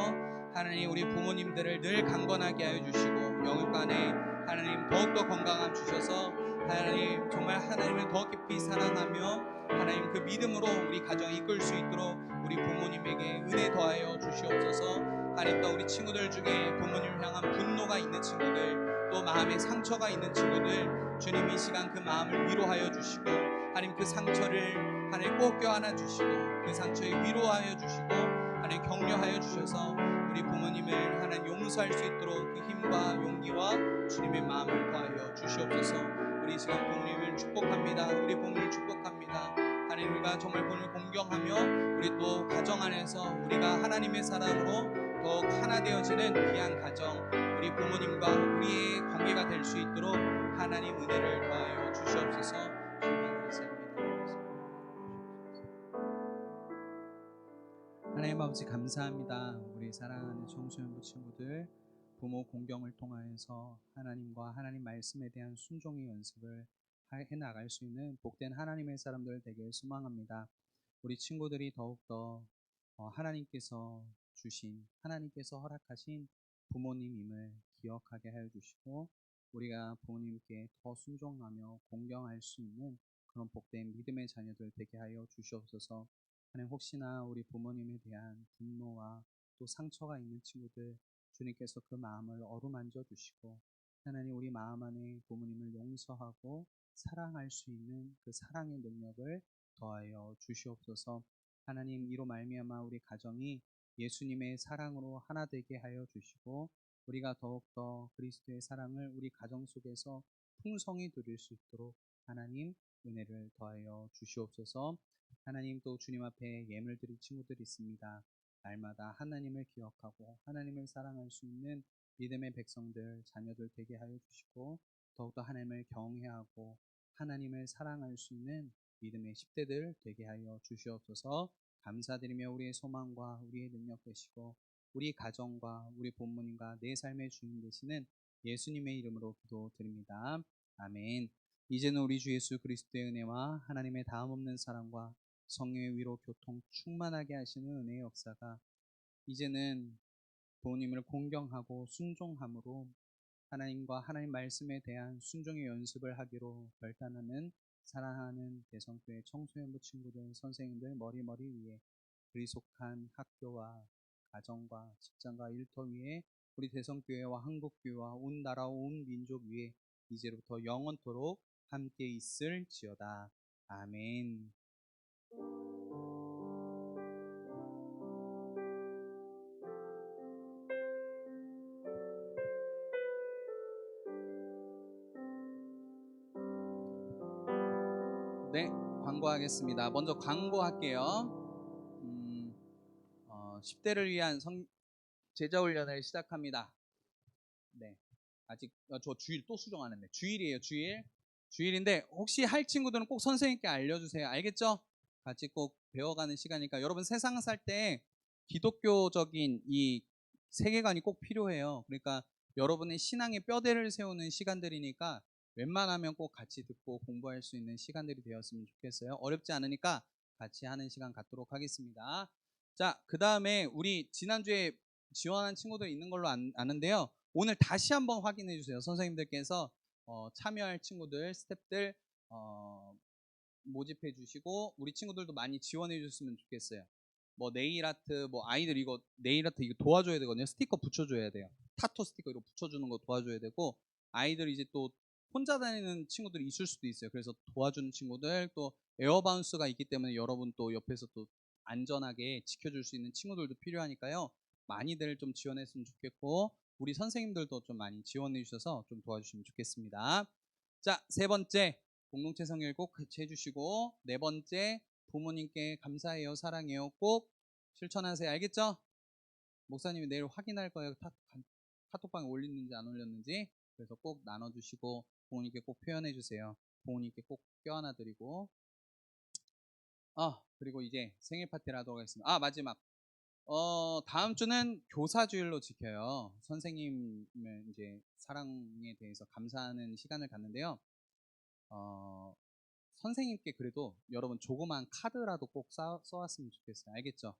하나님 우리 부모님들을 늘 강건하게 하여 주시고 영육간에 하나님 더욱더 건강함 주셔서 하나님 정말 하나님을 더 깊이 사랑하며 하나님 그 믿음으로 우리 가정 이끌 수 있도록 우리 부모님에게 은혜 더하여 주시옵소서. 하나님 또 우리 친구들 중에 부모님을 향한 분노가 있는 친구들 또 마음에 상처가 있는 친구들 주님 이 시간 그 마음을 위로하여 주시고 하나님 그 상처를 하나님 꼭 껴안아 주시고 그 상처에 위로하여 주시고 하나님 격려하여 주셔서 우리 부모님을 하나님 용서할 수 있도록 그 힘과 용기와 주님의 마음을 더하여 주시옵소서. 우리 이 시간 부모님을 축복합니다. 우리 부모님을 축복합니다. 하나님 우리가 정말 부모님을 공경하며 우리 또 가정 안에서 우리가 하나님의 사랑으로 더욱 하나 되어지는 귀한 가정 우리 부모님과 우리의 관계가 될 수 있도록 하나님 은혜를 더하여 주시옵소서. 하나님 아버지 감사합니다. 우리 사랑하는 청소년부 친구들 부모 공경을 통하여서 하나님과 하나님 말씀에 대한 순종의 연습을 해나갈 수 있는 복된 하나님의 사람들 되길 소망합니다. 우리 친구들이 더욱더 하나님께서 주신 하나님께서 허락하신 부모님임을 기억하게 하여 주시고 우리가 부모님께 더 순종하며 공경할 수 있는 그런 복된 믿음의 자녀들 되게 하여 주시옵소서. 하나님 혹시나 우리 부모님에 대한 분노와 또 상처가 있는 친구들 주님께서 그 마음을 어루만져 주시고 하나님 우리 마음 안에 부모님을 용서하고 사랑할 수 있는 그 사랑의 능력을 더하여 주시옵소서. 하나님 이로 말미암아 우리 가정이 예수님의 사랑으로 하나 되게 하여 주시고 우리가 더욱더 그리스도의 사랑을 우리 가정 속에서 풍성히 누릴 수 있도록 하나님 은혜를 더하여 주시옵소서. 하나님 또 주님 앞에 예물 드릴 친구들이 있습니다. 날마다 하나님을 기억하고 하나님을 사랑할 수 있는 믿음의 백성들 자녀들 되게 하여 주시고 더욱더 하나님을 경외하고 하나님을 사랑할 수 있는 믿음의 10대들 되게 하여 주시옵소서. 감사드리며 우리의 소망과 우리의 능력 되시고 우리 가정과 우리 부모님과 내 삶의 주인 되시는 예수님의 이름으로 기도드립니다. 아멘. 이제는 우리 주 예수 그리스도의 은혜와 하나님의 다음없는 사랑과 성령의 위로 교통 충만하게 하시는 은혜의 역사가 이제는 부모님을 공경하고 순종함으로 하나님과 하나님 말씀에 대한 순종의 연습을 하기로 결단하는 사랑하는 대성교회 청소년부 친구들 선생님들 머리 위에 그리속한 학교와 가정과 직장과 일터 위에 우리 대성교회와 한국교회와 온 나라와 온 민족 위에 이제부터 영원토록 함께 있을지어다. 아멘. 네, 광고하겠습니다. 먼저 광고할게요. 10대를 위한 제자 훈련을 시작합니다. 네, 아직 저 주일 또 수정 안 했네. 주일이에요, 주일인데 혹시 할 친구들은 꼭 선생님께 알려주세요. 알겠죠? 같이 꼭 배워가는 시간이니까 여러분 세상 살 때 기독교적인 이 세계관이 꼭 필요해요. 그러니까 여러분의 신앙의 뼈대를 세우는 시간들이니까 웬만하면 꼭 같이 듣고 공부할 수 있는 시간들이 되었으면 좋겠어요. 어렵지 않으니까 같이 하는 시간 갖도록 하겠습니다. 자, 그 다음에 우리 지난주에 지원한 친구들 있는 걸로 아는데요. 오늘 다시 한번 확인해 주세요. 선생님들께서 참여할 친구들, 스태프들 모집해 주시고 우리 친구들도 많이 지원해 줬으면 좋겠어요. 뭐 네일 아트, 뭐 아이들 이거 네일 아트 이거 도와줘야 되거든요. 스티커 붙여줘야 돼요. 타투 스티커 이거 붙여주는 거 도와줘야 되고, 아이들 이제 또 혼자 다니는 친구들이 있을 수도 있어요. 그래서 도와주는 친구들, 또 에어바운스가 있기 때문에 여러분 또 옆에서 또 안전하게 지켜줄 수 있는 친구들도 필요하니까요. 많이들 좀 지원했으면 좋겠고, 우리 선생님들도 좀 많이 지원해 주셔서 좀 도와주시면 좋겠습니다. 자, 세 번째 공동체 성일 꼭 같이 해주시고, 네 번째 부모님께 감사해요, 사랑해요 꼭 실천하세요. 알겠죠? 목사님이 내일 확인할 거예요. 카톡방에 올렸는지 안 올렸는지. 그래서 꼭 나눠주시고 부모님께 꼭 표현해 주세요. 부모님께 꼭 껴안아 드리고. 그리고 이제 생일 파티를 하도록 하겠습니다. 마지막 다음 주는 교사주일로 지켜요. 선생님의 이제 사랑에 대해서 감사하는 시간을 갖는데요. 선생님께 그래도 여러분 조그만 카드라도 꼭 써왔으면 좋겠어요. 알겠죠?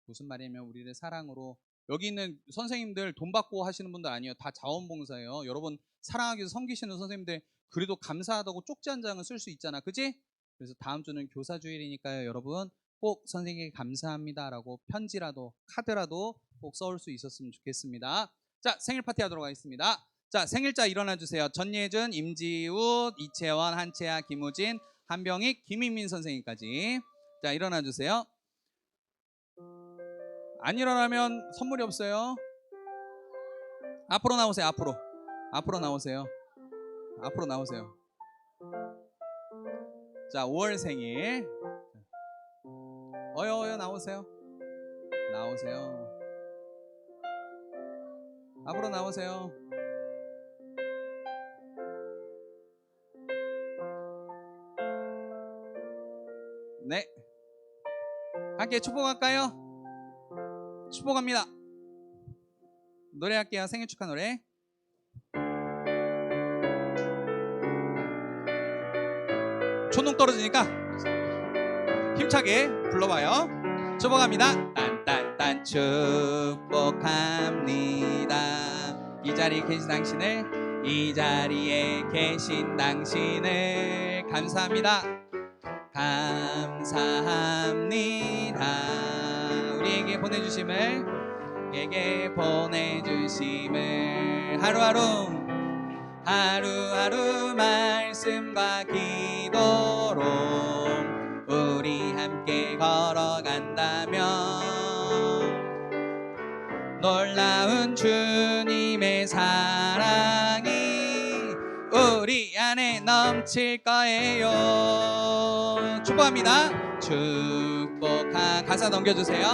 무슨 말이냐면 우리를 사랑으로, 여기 있는 선생님들 돈 받고 하시는 분들 아니에요. 다 자원봉사예요. 여러분 사랑하기 위해서 섬기시는 선생님들 그래도 감사하다고 쪽지 한 장은 쓸 수 있잖아. 그지? 그래서 다음 주는 교사주일이니까요. 여러분 꼭 선생님께 감사합니다라고 편지라도 카드라도 꼭 써올 수 있었으면 좋겠습니다. 자, 생일 파티 하도록 하겠습니다. 자, 생일자 일어나 주세요. 전예준, 임지우, 이채원, 한채아, 김우진, 한병익, 김인민 선생님까지. 자, 일어나 주세요. 안 일어나면 선물이 없어요. 앞으로 나오세요. 앞으로 나오세요. 앞으로 나오세요. 자, 5월 생일. 어여 나오세요. 앞으로 나오세요. 네, 함께 축복할까요? 축복합니다. 노래할게요. 생일 축하 노래. 초능 떨어지니까 힘차게 불러봐요. 축복합니다. 딴딴딴 축복합니다. 이 자리에 계신 당신을 감사합니다. 감사합니다. 우리에게 보내주심을 하루하루 말씀과 기도로 우리 함께 걸어간다면 놀라운 주님의 사랑이 우리 안에 넘칠 거예요. 축복합니다. 가사 넘겨주세요.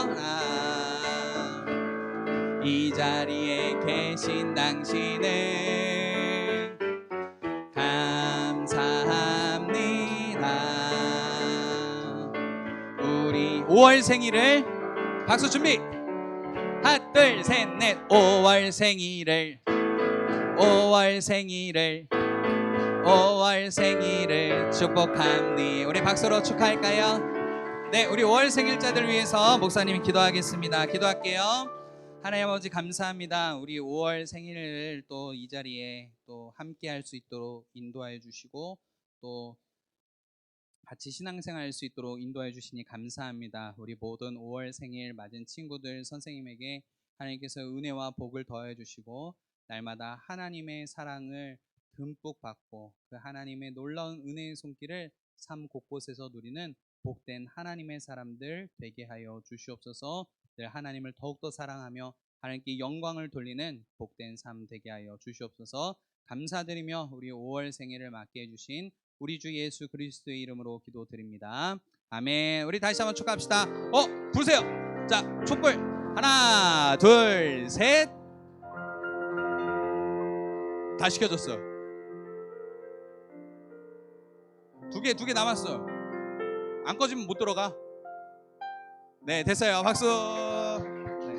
이 자리에 계신 당신을 감사합니다. 우리 5월 생일을 박수 준비. 하나 둘 셋 넷. 5월 생일을 축복합니다. 우리 박수로 축하할까요? 네, 우리 5월 생일자들 위해서 목사님이 기도하겠습니다. 기도할게요. 하나님 아버지 감사합니다. 우리 5월 생일을 또 이 자리에 또 함께 할 수 있도록 인도하여 주시고, 또 같이 신앙생활 할 수 있도록 인도해 주시니 감사합니다. 우리 모든 5월 생일 맞은 친구들, 선생님에게 하나님께서 은혜와 복을 더해 주시고 날마다 하나님의 사랑을 듬뿍 받고 그 하나님의 놀라운 은혜의 손길을 삶 곳곳에서 누리는 복된 하나님의 사람들 되게 하여 주시옵소서. 늘 하나님을 더욱더 사랑하며 하나님께 영광을 돌리는 복된 삶 되게 하여 주시옵소서. 감사드리며 우리 5월 생일을 맞게 해주신 우리 주 예수 그리스도의 이름으로 기도드립니다. 아멘. 우리 다시 한번 축하합시다. 부르세요. 자, 촛불 하나 둘 셋. 다 시켜줬어. 두 개 남았어. 안 꺼지면 못 들어가. 네, 됐어요. 박수. 네.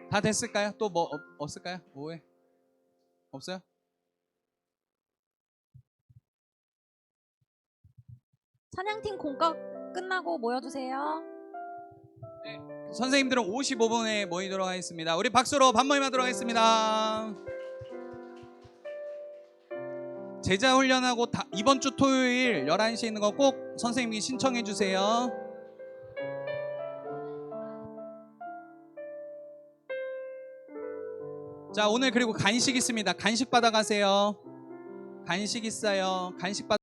다 됐을까요? 또 뭐 없을까요? 오해 없어요? 찬양팀 공각 끝나고 모여주세요. 네, 선생님들은 55분에 모이도록 하겠습니다. 우리 박수로 밥 모임 하도록 하겠습니다. 제자 훈련하고 이번 주 토요일 11시에 있는 거 꼭 선생님이 신청해 주세요. 자, 오늘 그리고 간식 있습니다. 간식 받아가세요. 간식 있어요. 간식 받아